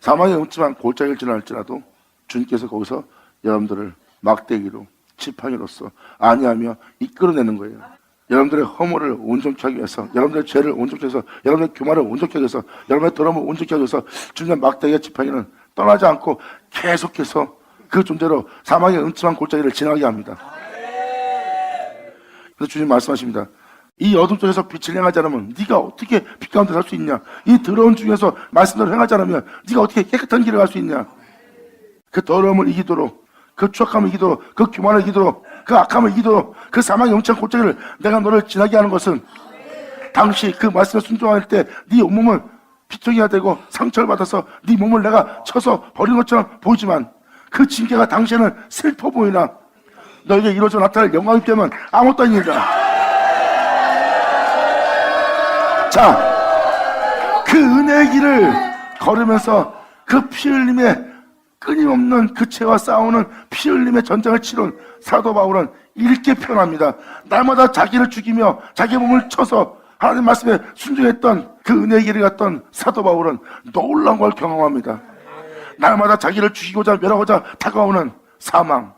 사망의 음침한 골짜기를 지날지라도 주님께서 거기서 여러분들을 막대기로, 지팡이로서 안위하며 이끌어내는 거예요. 여러분들의 허물을 온전케 하기 위해서, 여러분들의 죄를 온전케 해서, 여러분들의 교만을 온전케 하기 위해서, 여러분의 더러움을 온전케 하기 위해서 주님의 막대기와 지팡이는 떠나지 않고 계속해서 그 존재로 사망의 음침한 골짜기를 지나게 합니다. 그래서 주님 말씀하십니다. 이 어둠 속에서 빛을 행하지 않으면 네가 어떻게 빛 가운데 살 수 있냐? 이 더러운 중에서 말씀대로 행하지 않으면 네가 어떻게 깨끗한 길을 갈 수 있냐? 그 더러움을 이기도록, 그 추악함을 이기도록, 그 교만을 이기도록, 그 악함을 이기도록, 그 사망의 영창 골짜기를 내가 너를 지나게 하는 것은 당시 그 말씀에 순종할 때 네 온몸은 피통이가 되고 상처를 받아서 네 몸을 내가 쳐서 버린 것처럼 보이지만 그 징계가 당시에는 슬퍼 보이나 너에게 이루어져 나타날 영광이 되면 아무것도 아닙니다. 자, 그 은혜의 길을 걸으면서 그 피 흘림에 끊임없는 그 죄와 싸우는 피 흘림의 전쟁을 치른 사도 바울은 이렇게 표현합니다. 날마다 자기를 죽이며 자기 몸을 쳐서 하나님 말씀에 순종했던 그 은혜의 길을 갔던 사도 바울은 놀라운 걸 경험합니다. 날마다 자기를 죽이고자 멸하고자 다가오는 사망.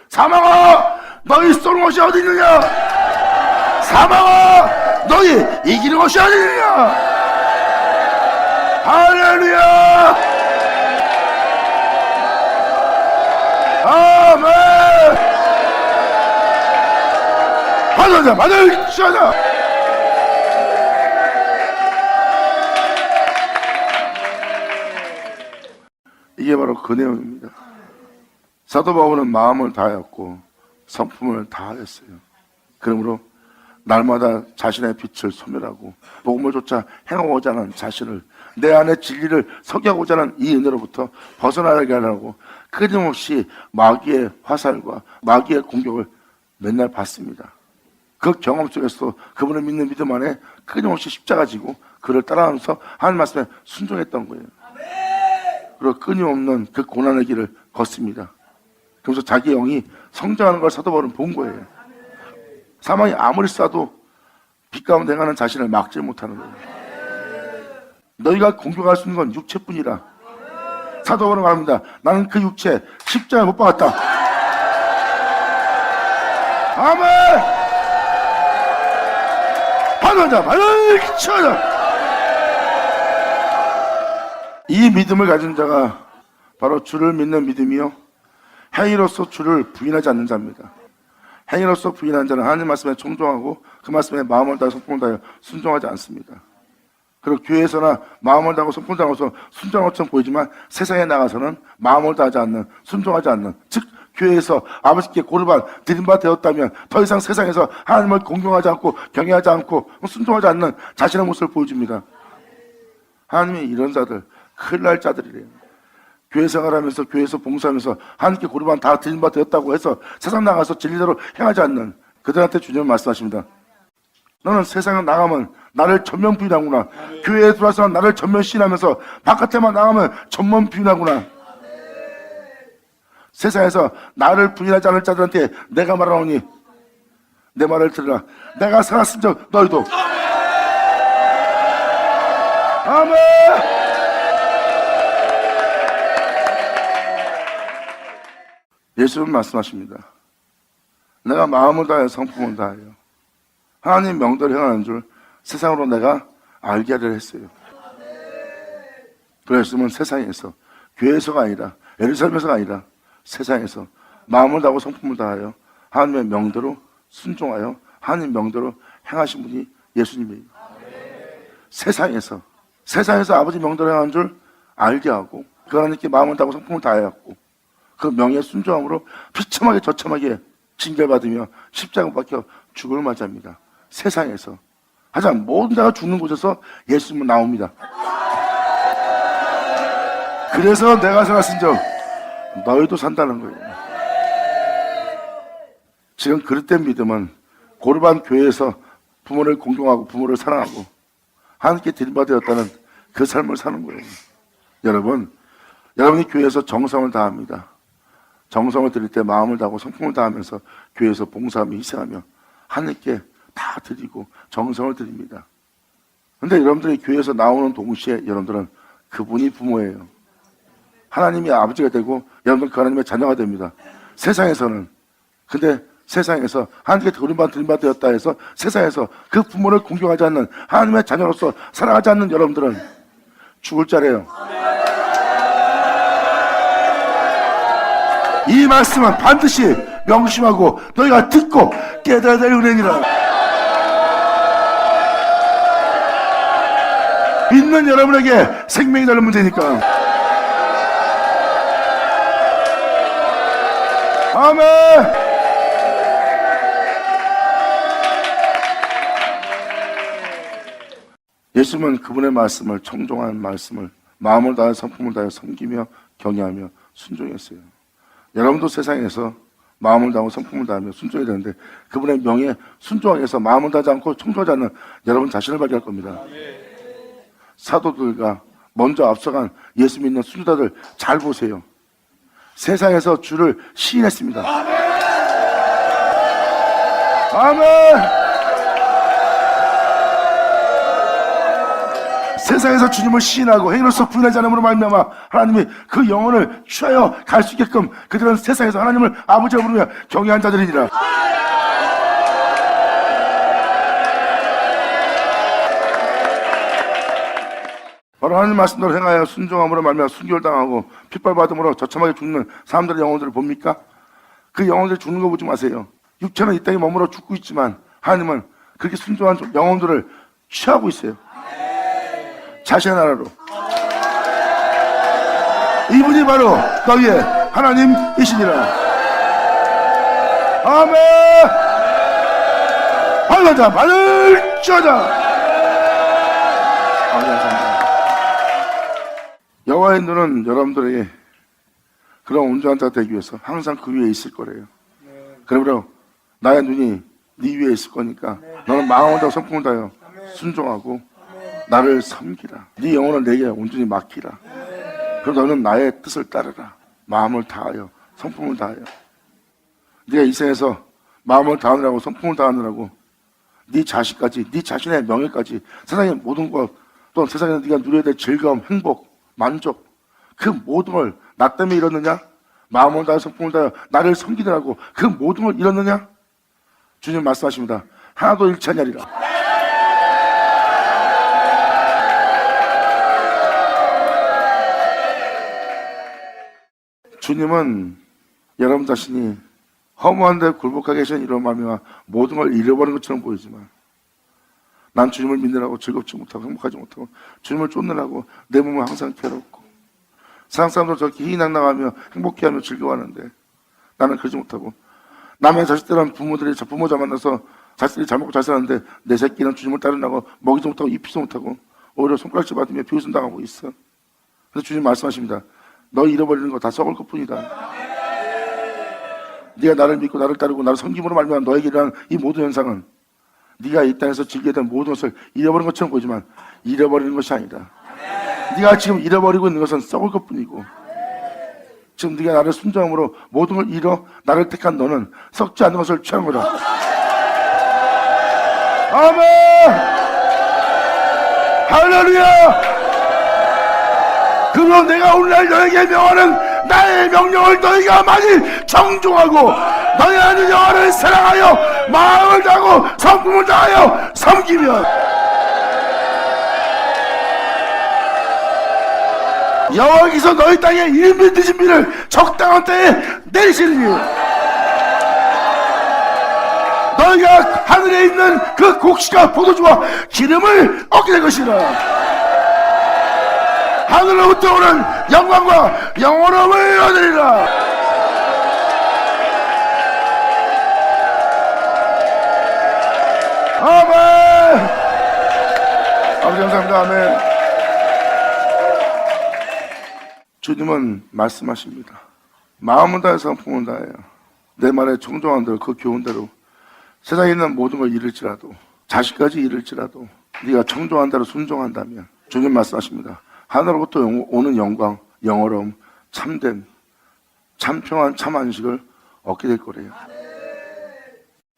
사망아, 너희 쏘는 것이 어디 있느냐? 사망아, 너희 이기는 것이 어디 있느냐? 할렐루야! 아멘! 받아자, 받아자! 이게 바로 그 내용입니다. 사도 바울은 마음을 다하였고 성품을 다하였어요. 그러므로 날마다 자신의 빛을 소멸하고 복음을 쫓아 행하고자 하는 자신을, 내 안에 진리를 소개하고자 하는 이 은혜로부터 벗어나게 하려고 끊임없이 마귀의 화살과 마귀의 공격을 맨날 받습니다. 그 경험 속에서 그분을 믿는 믿음 안에 끊임없이 십자가 지고 그를 따라하면서 하나님 말씀에 순종했던 거예요. 그리고 끊임없는 그 고난의 길을 걷습니다. 그래서 자기 영이 성장하는 걸 사도 바울은 본 거예요. 사망이 아무리 쏴도 빛 가운데 행하는 자신을 막지 못하는 거예요. 너희가 공격할 수 있는 건 육체뿐이라. 사도 바울은 말합니다. 나는 그 육체 십자가에 못 박았다. 아멘. 받아자, 받아자. 이 믿음을 가진 자가 바로 주를 믿는 믿음이요, 행위로서 주를 부인하지 않는 자입니다. 행위로서 부인하는 자는 하나님 말씀에 청종하고 그 말씀에 마음을 다하여 성품을 다하여 순종하지 않습니다. 그리고 교회에서나 마음을 다하고 성품을 다하고서 순종한 것처럼 보이지만 세상에 나가서는 마음을 다하지 않는, 순종하지 않는, 즉 교회에서 아버지께 고르반 드림바 되었다면 더 이상 세상에서 하나님을 공경하지 않고 경외하지 않고 순종하지 않는 자신의 모습을 보여줍니다. 하나님이 이런 자들, 큰일 날 자들이래요. 교회 생활하면서 교회에서 봉사하면서 하나님께 고르반 다 드림바 되었다고 해서 세상 나가서 진리대로 행하지 않는 그들한테 주님은 말씀하십니다. 너는 세상에 나가면 나를 전면 부인하구나. 교회에 들어와서 나를 전면 시인하면서 바깥에만 나가면 전면 부인하구나. 세상에서 나를 부인하지 않을 자들한테 내가 말하노니 내 말을 들으라. 내가 살았은 적 너희도. 아멘. 예수는 말씀하십니다. 내가 마음을 다하여 성품을 다하여 하나님 명대로 행하는 줄 세상으로 내가 알게 하려 했어요. 그랬으면 세상에서, 교회에서가 아니라, 예루살렘에서가 아니라 세상에서 마음을 다하고 성품을 다하여 하나님의 명대로 순종하여 하나님 명대로 행하신 분이 예수님이에요. 세상에서 아버지 명대로 행하는 줄 알게 하고 그 하나님께 마음을 다하고 성품을 다하였고 그 명예의 순종함으로 비참하게 저참하게 징계받으며 십자가 박혀 죽음을 맞이합니다. 세상에서 하지만 모든 자가 죽는 곳에서 예수님은 나옵니다. 그래서 내가 살았은 적 너희도 산다는 거예요. 지금 그릇된 믿음은 고르반 교회에서 부모를 공경하고 부모를 사랑하고 하나님께 드림받았다는 그 삶을 사는 거예요. 여러분이 교회에서 정성을 다합니다. 정성을 드릴 때 마음을 다하고 성품을 다하면서 교회에서 봉사하며 희생하며 하나님께 다 드리고 정성을 드립니다. 그런데 여러분들이 교회에서 나오는 동시에 여러분들은 그분이 부모예요. 하나님이 아버지가 되고 여러분은 그 하나님의 자녀가 됩니다. 세상에서는, 근데 세상에서 하나님께 드림받 되었다 해서 세상에서 그 부모를 공경하지 않는 하나님의 자녀로서 살아가지 않는 여러분들은 죽을 자래요. 이 말씀은 반드시 명심하고 너희가 듣고 깨달아야 될 은혜니라. 믿는 여러분에게 생명이 되는 문제니까. 아멘. 예수님은 그분의 말씀을, 청종한 말씀을 마음을 다해 성품을 다해 섬기며 경외하며 순종했어요. 여러분도 세상에서 마음을 다하고 성품을 다하며 순종해야 되는데 그분의 명예에 순종하기 위해서 마음을 다하지 않고 청종하지 않는 여러분 자신을 발견할 겁니다. 사도들과 먼저 앞서간 예수 믿는 순교자들 잘 보세요. 세상에서 주를 시인했습니다. 아멘. 세상에서 주님을 시인하고 행위로서 부인하지 않음으로 말미암아 하나님이 그 영혼을 취하여 갈 수 있게끔 그들은 세상에서 하나님을 아버지라 부르며 경외한 자들이니라. 바로 하나님 말씀대로 행하여 순종함으로 말미암아 순교를 당하고 핍박받음으로 저참하게 죽는 사람들의 영혼들을 봅니까? 그 영혼들이 죽는 거 보지 마세요. 육체는 이 땅에 머물러 죽고 있지만 하나님은 그렇게 순종한 영혼들을 취하고 있어요. 자신의 나라로. 이분이 바로 너희의 하나님이시니라. 아멘. 받아자 받을지어다. 여호와의 눈은 여러분들에게 그런 온전한 자 되기 위해서 항상 그 위에 있을 거래요. 그러므로 나의 눈이 네 위에 있을 거니까 너는 마음을 다하고 성품을 다하여 순종하고 나를 섬기라. 네 영혼을 내게 온전히 맡기라. 그리고 너는 나의 뜻을 따르라. 마음을 다하여 성품을 다하여. 네가 이 생에서 마음을 다하느라고 성품을 다하느라고 네 자식까지, 네 자신의 명예까지, 세상의 모든 것, 또는 세상에서 네가 누려야 될 즐거움, 행복, 만족, 그 모든 걸 나 때문에 잃었느냐? 마음을 다하여 성품을 다하여 나를 섬기느라고 그 모든 걸 잃었느냐? 주님 말씀하십니다. 하나도 잃지 아니하리라. 주님은 여러분 자신이 허무한데 굴복하게 계신 이런 마음이와 모든 걸 잃어버린 것처럼 보이지만 난 주님을 믿느라고 즐겁지 못하고 행복하지 못하고 주님을 쫓느라고 내 몸은 항상 괴롭고 세상 사람들 저렇게 희희낙낙하며 행복해하며 즐거워하는데 나는 그러지 못하고 남의 자식들은 부모들이 부모자 만나서 자식들이 잘 먹고 잘 사는데 내 새끼는 주님을 따르려고 먹이도 못하고 입히도 못하고 오히려 손가락질 받으며 비웃음 당하고 있어. 그래서 주님 말씀하십니다. 너 잃어버리는 거 다 썩을 것뿐이다. 네가 나를 믿고 나를 따르고 나를 섬김으로 말미암아 너에게 일어난 이 모든 현상은 네가 이 땅에서 즐기게 된 모든 것을 잃어버린 것처럼 보이지만 잃어버리는 것이 아니다. 네가 지금 잃어버리고 있는 것은 썩을 것뿐이고 지금 네가 나를 순종함으로 모든 걸 잃어 나를 택한 너는 썩지 않는 것을 취한 거다. 아멘. 할렐루야. 그러므로 내가 오늘날 너에게 명하는 나의 명령을 너희가 많이 정중하고 너희 하는 여호와를 사랑하여 마음을 다하고 성품을 다하여 섬기면 여호와께서 너희 땅에 일밀 늦은 비를 적당한 때에 내리시리니 너희가 하늘에 있는 그 곡식과 포도주와 기름을 얻게 될 것이라. 하늘로부터 오는 영광과 영원함을 얻으리라. 아멘. 아버지 감사합니다. 아멘. 주님은 말씀하십니다. 마음을 다해서 성품을 다해요. 내 말에 청종한 대로 그 교훈대로 세상에 있는 모든 걸 잃을지라도 자식까지 잃을지라도 네가 청종한 대로 순종한다면 주님 말씀하십니다. 하늘로부터 오는 영광, 영어로움, 참됨, 참평한 참 안식을 얻게 될 거래요.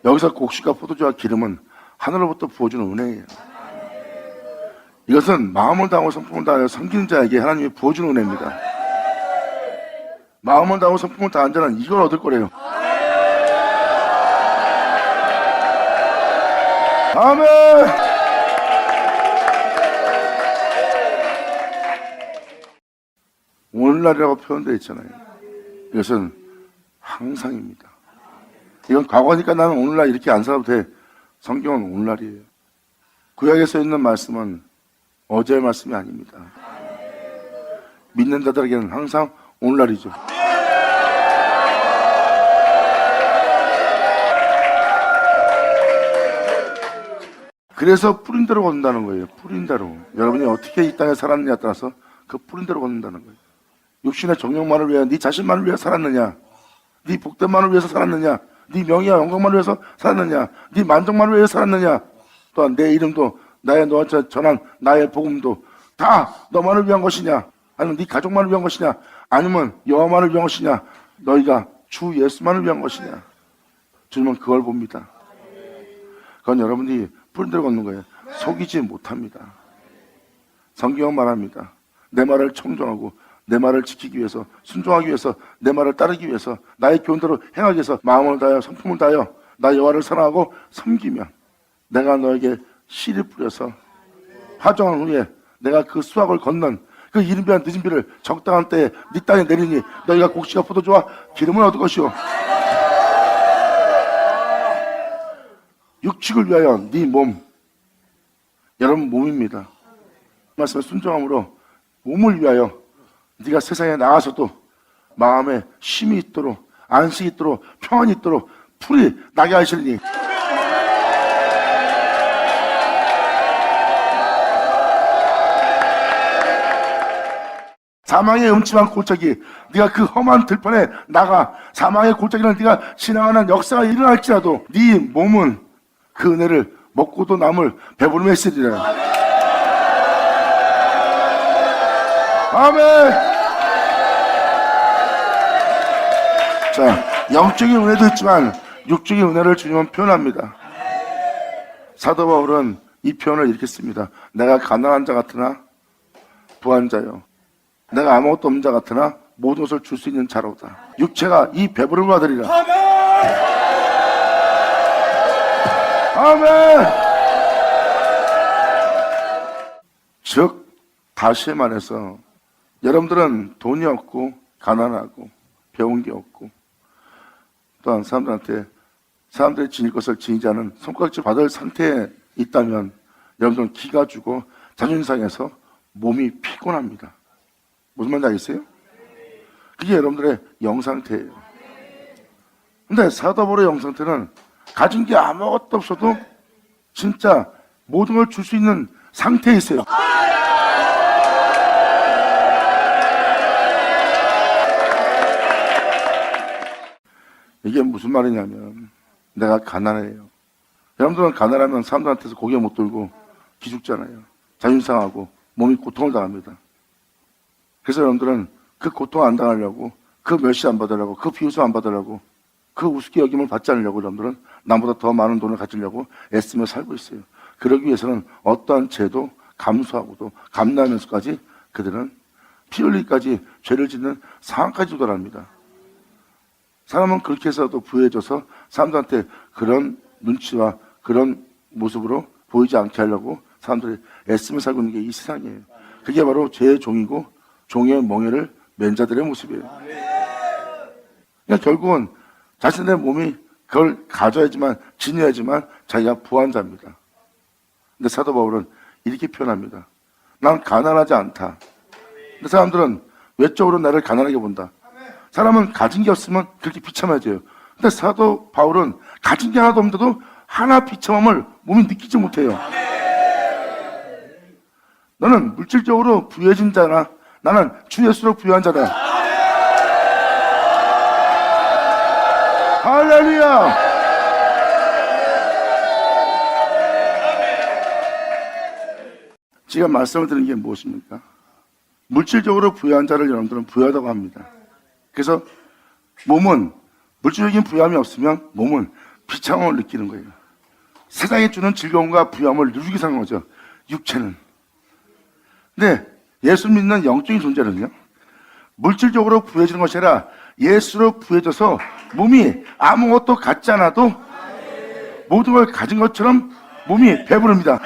여기서 곡식과 포도주와 기름은 하늘로부터 부어주는 은혜예요. 이것은 마음을 다하고 성품을 다하여 섬기는 자에게 하나님이 부어주는 은혜입니다. 마음을 다하고 성품을 다한 자는 이걸 얻을 거래요. 아멘. 오늘날이라고 표현되어 있잖아요. 이것은 항상입니다. 이건 과거니까 나는 오늘날 이렇게 안 살아도 돼. 성경은 오늘날이에요. 구약에 써 있는 말씀은 어제의 말씀이 아닙니다. 믿는 자들에게는 항상 오늘날이죠. 그래서 뿌린 대로 걷는다는 거예요. 뿌린 대로. 여러분이 어떻게 이 땅에 살았느냐에 따라서 그 뿌린 대로 걷는다는 거예요. 육신의 정욕만을 위해 네 자신만을 위해 살았느냐, 네 복됨만을 위해서 살았느냐, 네 명예와 영광만을 위해서 살았느냐, 네 만족만을 위해서 살았느냐, 또한 내 이름도 나의 너한테 전한 나의 복음도 다 너만을 위한 것이냐, 아니면 네 가족만을 위한 것이냐, 아니면 여호와만을 위한 것이냐, 너희가 주 예수만을 위한 것이냐. 주님은 그걸 봅니다. 그건 여러분이 뿌린 대로 걷는 거예요. 속이지 못합니다. 성경은 말합니다. 내 말을 청종하고 내 말을 지키기 위해서, 순종하기 위해서, 내 말을 따르기 위해서, 나의 교훈대로 행하기 위해서 마음을 다하여 성품을 다하여 나 여호와를 사랑하고 섬기면 내가 너에게 씨를 뿌려서 화정한 후에 내가 그 수확을 걷는 그 이른비한 늦은 비를 적당한 때에 네 땅에 내리니 너희가 곡식과 포도주와 기름을 얻을 것이요 육축을 위하여 네 몸, 여러분 몸입니다. 말씀에 순종함으로 몸을 위하여 네가 세상에 나가서도 마음에 쉼이 있도록 안식이 있도록 평안이 있도록 풀이 나게 하시리니 사망의 음침한 골짜기, 네가 그 험한 들판에 나가 사망의 골짜기를 네가 지나가는 역사가 일어날지라도 네 몸은 그 은혜를 먹고도 남을 배부름에 쓰리라. 아멘. 자, 영적인 은혜도 있지만 육적인 은혜를 주님은 표현합니다. 사도 바울은 이 표현을 이렇게 씁니다. 내가 가난한 자 같으나 부한 자요, 내가 아무것도 없는 자 같으나 모든 것을 줄 수 있는 자로다. 육체가 이 배부름을 받으리라. 아멘. 즉 다시 말해서 여러분들은 돈이 없고 가난하고 배운 게 없고 또한 사람들이 지닐 것을 지니지 않은 손가락질 받을 상태에 있다면 여러분들은 기가 죽어 자존심 상해서 몸이 피곤합니다. 무슨 말인지 알겠어요? 그게 여러분들의 영상태예요. 근데 사도 바울의 영상태는 가진 게 아무것도 없어도 진짜 모든 걸 줄 수 있는 상태에 있어요. 이게 무슨 말이냐면 내가 가난해요. 여러분들은 가난하면 사람들한테서 고개 못 들고 기죽잖아요. 자존심 상하고 몸이 고통을 당합니다. 그래서 여러분들은 그 고통 안 당하려고, 그 멸시 안 받으려고, 그 비웃음 안 받으려고, 그 우습게 여김을 받지 않으려고 여러분들은 남보다 더 많은 돈을 가지려고 애쓰며 살고 있어요. 그러기 위해서는 어떠한 죄도 감수하고도 감내하면서까지 그들은 피 흘리기까지 죄를 짓는 상황까지 도달합니다. 사람은 그렇게 해서도 부해져서 사람들한테 그런 눈치와 그런 모습으로 보이지 않게 하려고 사람들이 애쓰며 살고 있는 게 이 세상이에요. 그게 바로 죄의 종이고 종의 멍에를 맨 자들의 모습이에요. 그러니까 결국은 자신의 몸이 그걸 가져야지만, 지녀야지만 자기가 부한 자입니다. 근데 사도 바울은 이렇게 표현합니다. 난 가난하지 않다. 근데 사람들은 외적으로 나를 가난하게 본다. 사람은 가진 게 없으면 그렇게 비참해져요. 근데 사도 바울은 가진 게 하나도 없는데도 하나 비참함을 몸이 느끼지 못해요. 너는 물질적으로 부유해진 자나 나는 주 예수로 부유한 자다. 할렐루야. 제가 말씀을 드린 게 무엇입니까? 물질적으로 부유한 자를 여러분들은 부유하다고 합니다. 그래서 몸은 물질적인 부유함이 없으면 몸은 비참함을 느끼는 거예요. 세상에 주는 즐거움과 부유함을 누리기 사는 거죠, 육체는. 근데 예수 믿는 영적인 존재는요, 물질적으로 부유해지는 것이 아니라 예수로 부유해져서 몸이 아무것도 갖지 않아도 모든 걸 가진 것처럼 몸이 배부릅니다.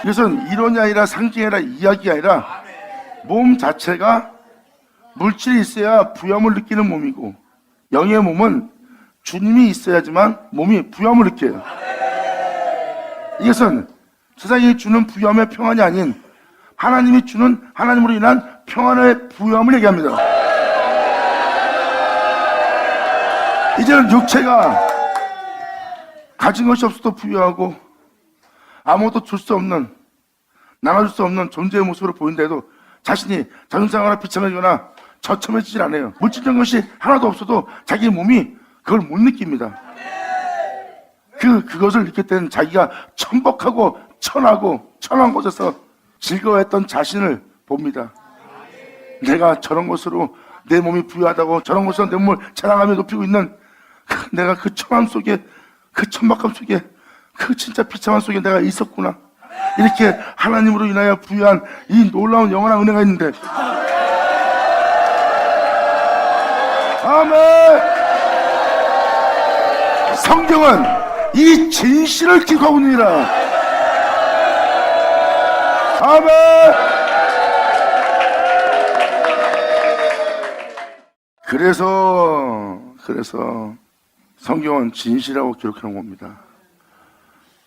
이것은 이론이 아니라 상징이 아니라 이야기가 아니라 몸 자체가 물질이 있어야 부유함을 느끼는 몸이고, 영의 몸은 주님이 있어야지만 몸이 부유함을 느껴요. 이것은 세상이 주는 부유함의 평안이 아닌 하나님이 주는, 하나님으로 인한 평안의 부유함을 얘기합니다. 이제는 육체가 가진 것이 없어도 부유하고 아무것도 줄 수 없는, 나눠줄 수 없는 존재의 모습으로 보인다 해도 자신이 자존심상하거나 비참해지거나 처참해지질 않아요. 물질적인 것이 하나도 없어도 자기 몸이 그걸 못 느낍니다. 그것을 느낄 때는 자기가 천복하고 천하고 천한 곳에서 즐거워했던 자신을 봅니다. 내가 저런 것으로 내 몸이 부유하다고 저런 것으로 내 몸을 자랑하며 높이고 있는 내가 그 천함 속에, 그 천박함 속에, 그 진짜 비참함 속에 내가 있었구나. 이렇게 하나님으로 인하여 부유한 이 놀라운 영원한 은혜가 있는데, 아멘. 성경은 이 진실을 기록하고 있느니라. 아멘. 그래서 성경은 진실이라고 기록해놓은 겁니다.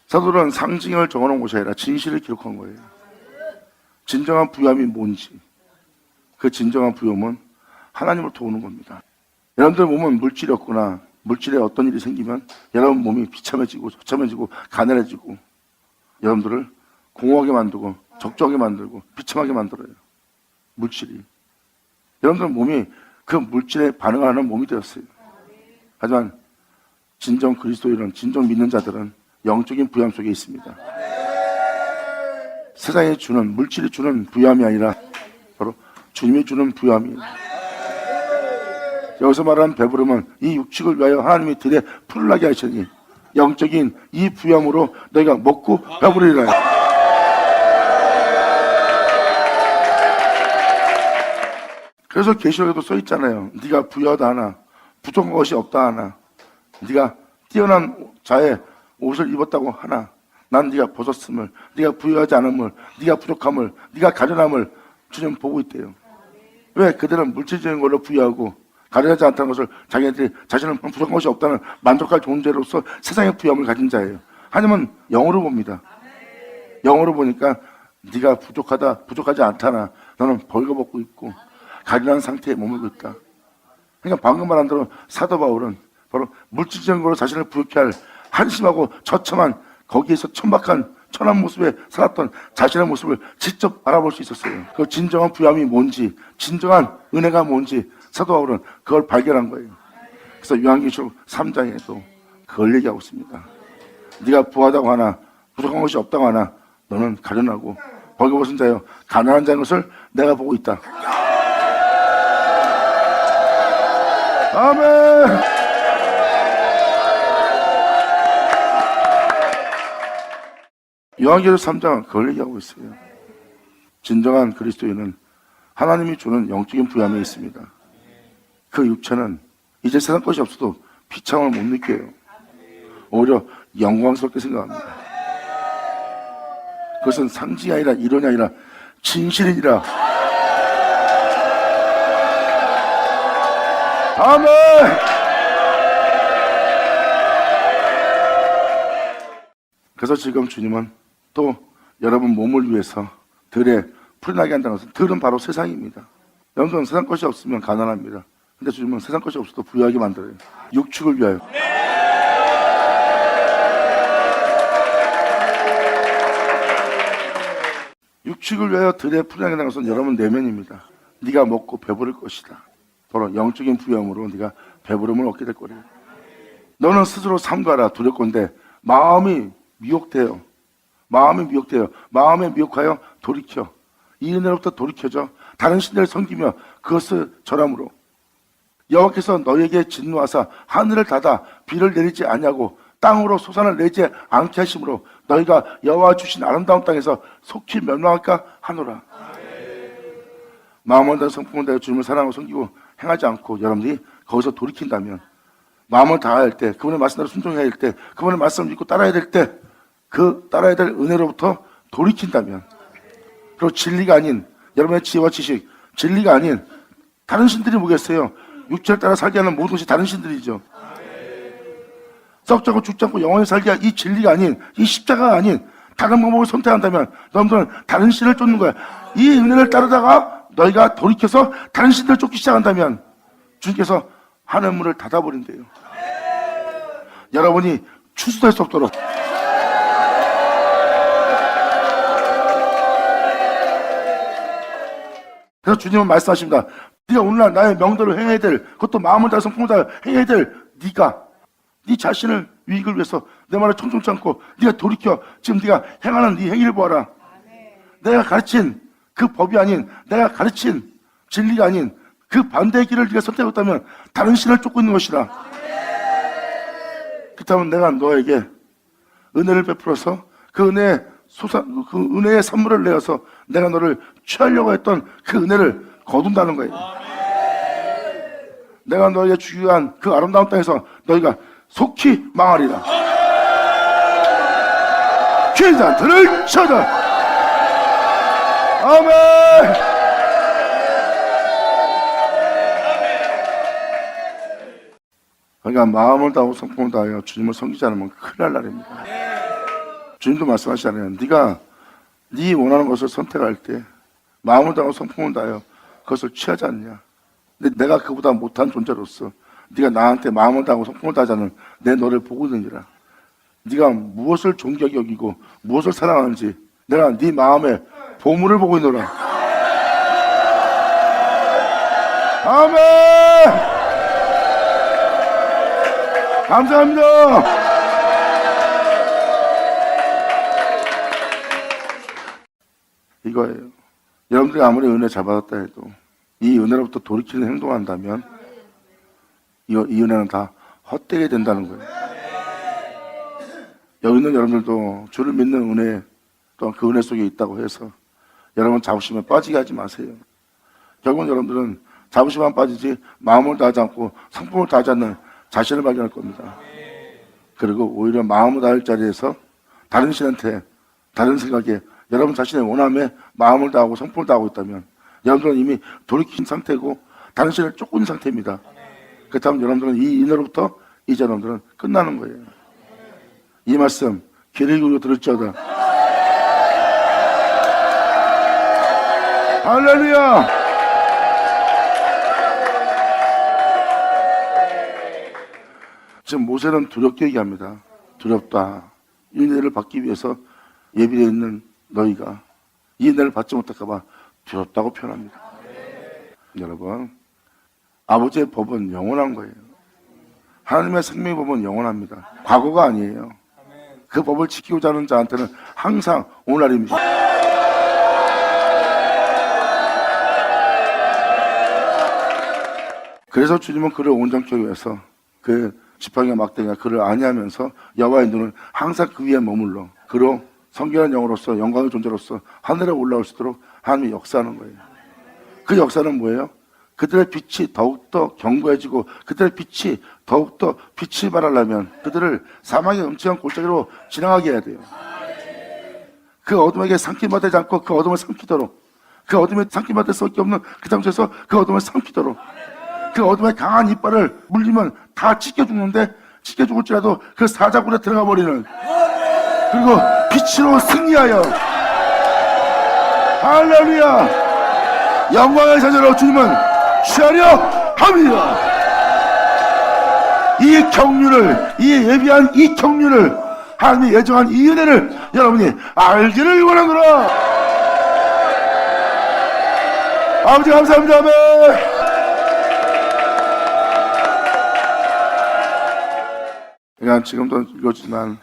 사도는 상징을 적어놓은 것이 아니라 진실을 기록한 거예요. 진정한 부유함이 뭔지, 그 진정한 부유함은 하나님으로부터 오는 겁니다. 여러분들 몸은 물질이 없거나 물질에 어떤 일이 생기면 여러분 몸이 비참해지고 처참해지고 가난해지고 여러분들을 공허하게 만들고 적정하게 만들고 비참하게 만들어요. 물질이. 여러분들 몸이 그 물질에 반응하는 몸이 되었어요. 하지만 진정 그리스도인은, 진정 믿는 자들은 영적인 부양 속에 있습니다. 세상이 주는, 물질이 주는 부양이 아니라 바로 주님이 주는 부양이에요. 여기서 말하는 배부름은 이 육축을 위하여 하나님이 들에 풀을 나게 하시니 영적인 이 부양으로 너희가 먹고 배부르리라. 그래서 계시록에도 써 있잖아요. 네가 부여하다 하나 부족한 것이 없다 하나, 네가 뛰어난 자의 옷을 입었다고 하나, 난 네가 벗었음을, 네가 부여하지 않음을, 네가 부족함을, 네가 가련함을 주님 보고 있대요. 왜? 그들은 물질적인 걸로 부여하고 가련하지 않다는 것을 자기네들이 자신은 부족한 것이 없다는 만족할 존재로서 세상의 부여함을 가진 자예요. 하나님은 영으로 봅니다. 영으로 보니까 네가 부족하지 않다나 너는 벌거벗고 있고 가련한 상태에 머물고 있다. 그러니까 방금 말한 대로 사도 바울은 바로 물질적인 걸로 자신을 부욕케 할 한심하고 처참한 거기에서 천박한 천한 모습에 살았던 자신의 모습을 직접 알아볼 수 있었어요. 그 진정한 부함이 뭔지, 진정한 은혜가 뭔지 사도 바울은 그걸 발견한 거예요. 그래서 요한계시록 3장에도 그걸 얘기하고 있습니다. 네가 부하다고 하나 부족한 것이 없다고 하나 너는 가련하고 벌거벗은 자여 가난한 자인 것을 내가 보고 있다. 아멘. 요한계시록 3장은 그걸 얘기하고 있어요. 진정한 그리스도인은 하나님이 주는 영적인 부함이 있습니다. 그 육체는 이제 세상 것이 없어도 비참함을 못 느껴요. 오히려 영광스럽게 생각합니다. 그것은 상징이 아니라 이론이 아니라 진실이니라. 아멘. 그래서 지금 주님은 또 여러분 몸을 위해서 들에 풀이 나게 한다는 것은, 들은 바로 세상입니다. 여러분은 세상 것이 없으면 가난합니다. 근데 주님은 세상 것이 없어도 부유하게 만들어요. 육축을 위하여. 육축을 위하여 들에 풀이 나게 한다는 것은 여러분 내면입니다. 네가 먹고 배부를 것이다. 바로 영적인 부양으로 네가 배부름을 얻게 될 거래요. 너는 스스로 삼가라 두렵건대 마음이 미혹돼요. 마음에 미혹하여 돌이켜 이 은혜로부터 돌이켜져 다른 신들을 섬기며 그것을 절함으로 여호와께서 너에게 진노하사 하늘을 닫아 비를 내리지 아니하고 땅으로 솟아날 내지 않게 하심으로 너희가 여호와 주신 아름다운 땅에서 속히 멸망할까 하노라. 마음을 다해 성품을 다해 주님을 사랑하고 섬기고 행하지 않고 여러분들이 거기서 돌이킨다면, 마음을 다할 때, 그분의 말씀대로 순종해야 할 때, 그분의 말씀을 믿고 따라야 될 때, 그 따라야 될 은혜로부터 돌이킨다면, 그리고 진리가 아닌 여러분의 지혜와 지식, 진리가 아닌 다른 신들이 뭐겠어요? 육체를 따라 살게 하는 모든 것이 다른 신들이죠. 썩지 않고 죽지 않고 영원히 살게 할 이 진리가 아닌, 이 십자가가 아닌 다른 방법을 선택한다면 여러분들은 다른 신을 쫓는 거야. 이 은혜를 따르다가 너희가 돌이켜서 다른 신들을 쫓기 시작한다면 주님께서 하늘문을 닫아버린대요. 여러분이 추수될 수 없도록. 그래서 주님은 말씀하십니다. 네가 오늘날 나의 명도를 행해야 될, 그것도 마음을 다해 성품을 다해 행해야 될 네가 네 자신을 유익을 위해서 내 말을 청종치 않고 네가 돌이켜 지금 네가 행하는 네 행위를 보아라. 내가 가르친 그 법이 아닌, 내가 가르친 진리가 아닌 그 반대의 길을 네가 선택했다면 다른 신을 쫓고 있는 것이라. 그렇다면 내가 너에게 은혜를 베풀어서 그 은혜의 선물을 내어서 내가 너를 취하려고 했던 그 은혜를 거둔다는 거예요. 내가 너에게 주유한 그 아름다운 땅에서 너희가 속히 망하리라. 귀한 자들을 쳐다. 아멘. 그러니까 마음을 다하고 성품을 다하여 주님을 섬기지 않으면 큰일 날 날입니다. 주님도 말씀하시잖아요. 네가 네 원하는 것을 선택할 때 마음을 다하고 성품을 다하여 그것을 취하지 않냐. 근데 내가 그보다 못한 존재로서 네가 나한테 마음을 다하고 성품을 다하지 않는 내 너를 보고 있느니라. 네가 무엇을 존귀하게 여기고 무엇을 사랑하는지 내가 네 마음에 보물을 보고 있노라. 아멘. 감사합니다. 이거예요. 여러분들이 아무리 은혜 잘 받았다 해도 이 은혜로부터 돌이키는 행동한다면 이 은혜는 다 헛되게 된다는 거예요. 여기 있는 여러분들도 주를 믿는 은혜 또한 그 은혜 속에 있다고 해서 여러분 자부심에 빠지게 하지 마세요. 결국은 여러분들은 자부심만 빠지지 마음을 다하지 않고 성품을 다하지 않는 자신을 발견할 겁니다. 그리고 오히려 마음을 다할 자리에서 다른 신한테 다른 생각에 여러분 자신의 원함에 마음을 다하고 성품을 다하고 있다면 여러분들은 이미 돌이킨 상태고 다른 신을 쫓고 상태입니다. 그렇다면 여러분들은 이 인으로부터 이제 여러분들은 끝나는 거예요. 이 말씀 귀를 기울여 들을지어다. 할렐루야. 지금 모세는 두렵게 얘기합니다. 두렵다. 이 은혜를 받기 위해서 예비되어 있는 너희가 이 은혜를 받지 못할까 봐 두렵다고 표현합니다. 여러분, 아버지의 법은 영원한 거예요. 하나님의 생명의 법은 영원합니다. 과거가 아니에요. 그 법을 지키고자 하는 자한테는 항상 오늘날입니다. 그래서 주님은 그를 온전케 위해서 그 지팡이와 막대기가 그를 안위하면서 여호와의 눈은 항상 그 위에 머물러 그로 성결한 영으로서 영광의 존재로서 하늘에 올라올 수 있도록 하나님이 역사하는 거예요. 그 역사는 뭐예요? 그들의 빛이 더욱더 견고해지고 그들의 빛이 더욱더 빛을 발하려면 그들을 사망의 음침한 골짜기로 지나가게 해야 돼요. 그 어둠에게 삼킴받지 않고 그 어둠을 삼키도록, 그 어둠에 삼킴받을 수밖에 없는 그 장소에서 그 어둠을 삼키도록, 그 어둠의 강한 이빨을 물리면 다 찢겨 죽는데 찢겨 죽을지라도 그 사자굴에 들어가 버리는, 그리고 빛으로 승리하여 할렐루야 영광의 자녀로 주님은 취하려 합니다. 이 경륜을, 이 예비한 이 경륜을, 하나님이 예정한 이 은혜를 여러분이 알기를 원하노라. 아버지 감사합니다. 아멘. 그냥 지금도 이거지만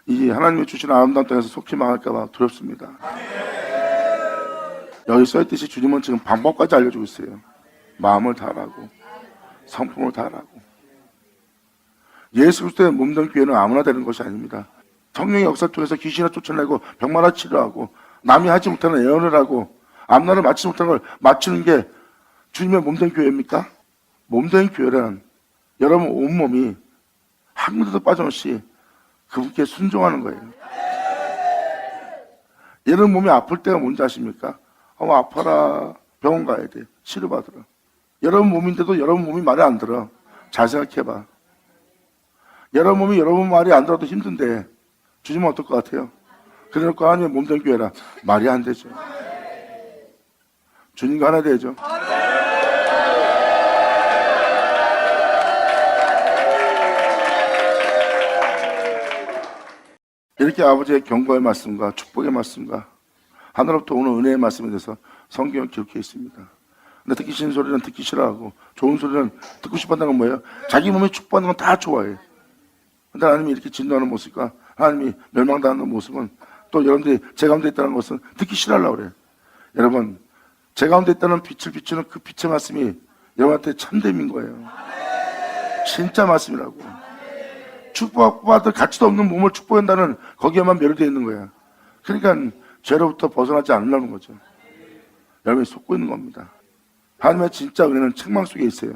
이 하나님이 주신 아름다운 땅에서 속히 망할까봐 두렵습니다. 여기 써있듯이 주님은 지금 방법까지 알려주고 있어요. 마음을 다하라고, 성품을 다하라고. 예수 그리스도의 몸된 교회는 아무나 되는 것이 아닙니다. 성령의 역사를 통해서 귀신을 쫓아내고 병마를 치료하고 남이 하지 못하는 예언을 하고 앞날을 맞추지 못하는 걸 맞추는 게 주님의 몸된 교회입니까? 몸된 교회란 여러분 온몸이 한 군데도 빠짐없이 그분께 순종하는 거예요. 여러분 몸이 아플 때가 뭔지 아십니까? 아파라, 병원 가야 돼, 치료받으라. 여러분 몸인데도 여러분 몸이 말이 안 들어. 잘 생각해봐. 여러분 몸이 여러분 말이 안 들어도 힘든데 주님은 어떨 것 같아요? 그래놓고 하나님의 몸된 교회라 말이 안 되죠. 주님과 하나 되죠. 이렇게 아버지의 경고의 말씀과 축복의 말씀과 하늘로부터 오는 은혜의 말씀에 대해서 성경은 기록해 있습니다. 근데 듣기 싫은 소리는 듣기 싫어하고 좋은 소리는 듣고 싶어하는 건 뭐예요? 자기 몸에 축복하는 건 다 좋아해. 근데 하나님이 이렇게 진노하는 모습과 하나님이 멸망당하는 모습은 또 여러분들이 제 가운데 있다는 것은 듣기 싫어하려고 그래요. 여러분, 제 가운데 있다는 빛을 비추는 그 빛의 말씀이 여러분한테 참됨인 거예요. 진짜 말씀이라고. 축복받을 가치도 없는 몸을 축복한다는 거기에만 매료되어 있는 거야. 그러니까 죄로부터 벗어나지 않으려는 거죠. 여러분이 속고 있는 겁니다. 하나님의 진짜 은혜는 책망 속에 있어요.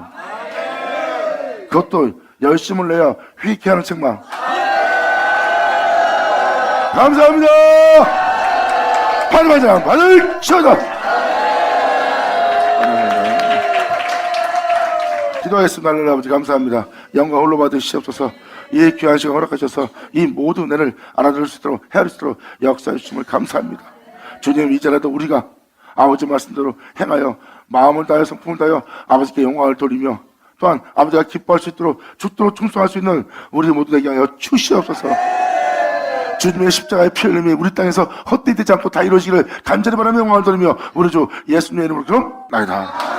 그것도 열심을 내어 휘게 하는 책망. 감사합니다. 받으마자 받을 치어다. 기도하겠습니다. 하나님 아버지 감사합니다. 영광 홀로 받으시옵소서. 이 귀한 시간 허락하셔서 이 모든 은혜를 알아들을 수 있도록 헤아릴 수 있도록 역사해 주심을 감사합니다. 주님, 이제라도 우리가 아버지 말씀대로 행하여 마음을 다하여 성품을 다하여 아버지께 영광을 돌리며 또한 아버지가 기뻐할 수 있도록 죽도록 충성할 수 있는 우리 모두 되게 하여 주시옵소서. 주님의 십자가의 피 흘림이 우리 땅에서 헛되이 되지 않고 다 이루어지기를 간절히 바라며 영광을 돌리며 우리 주 예수님의 이름으로 그럼 나이다.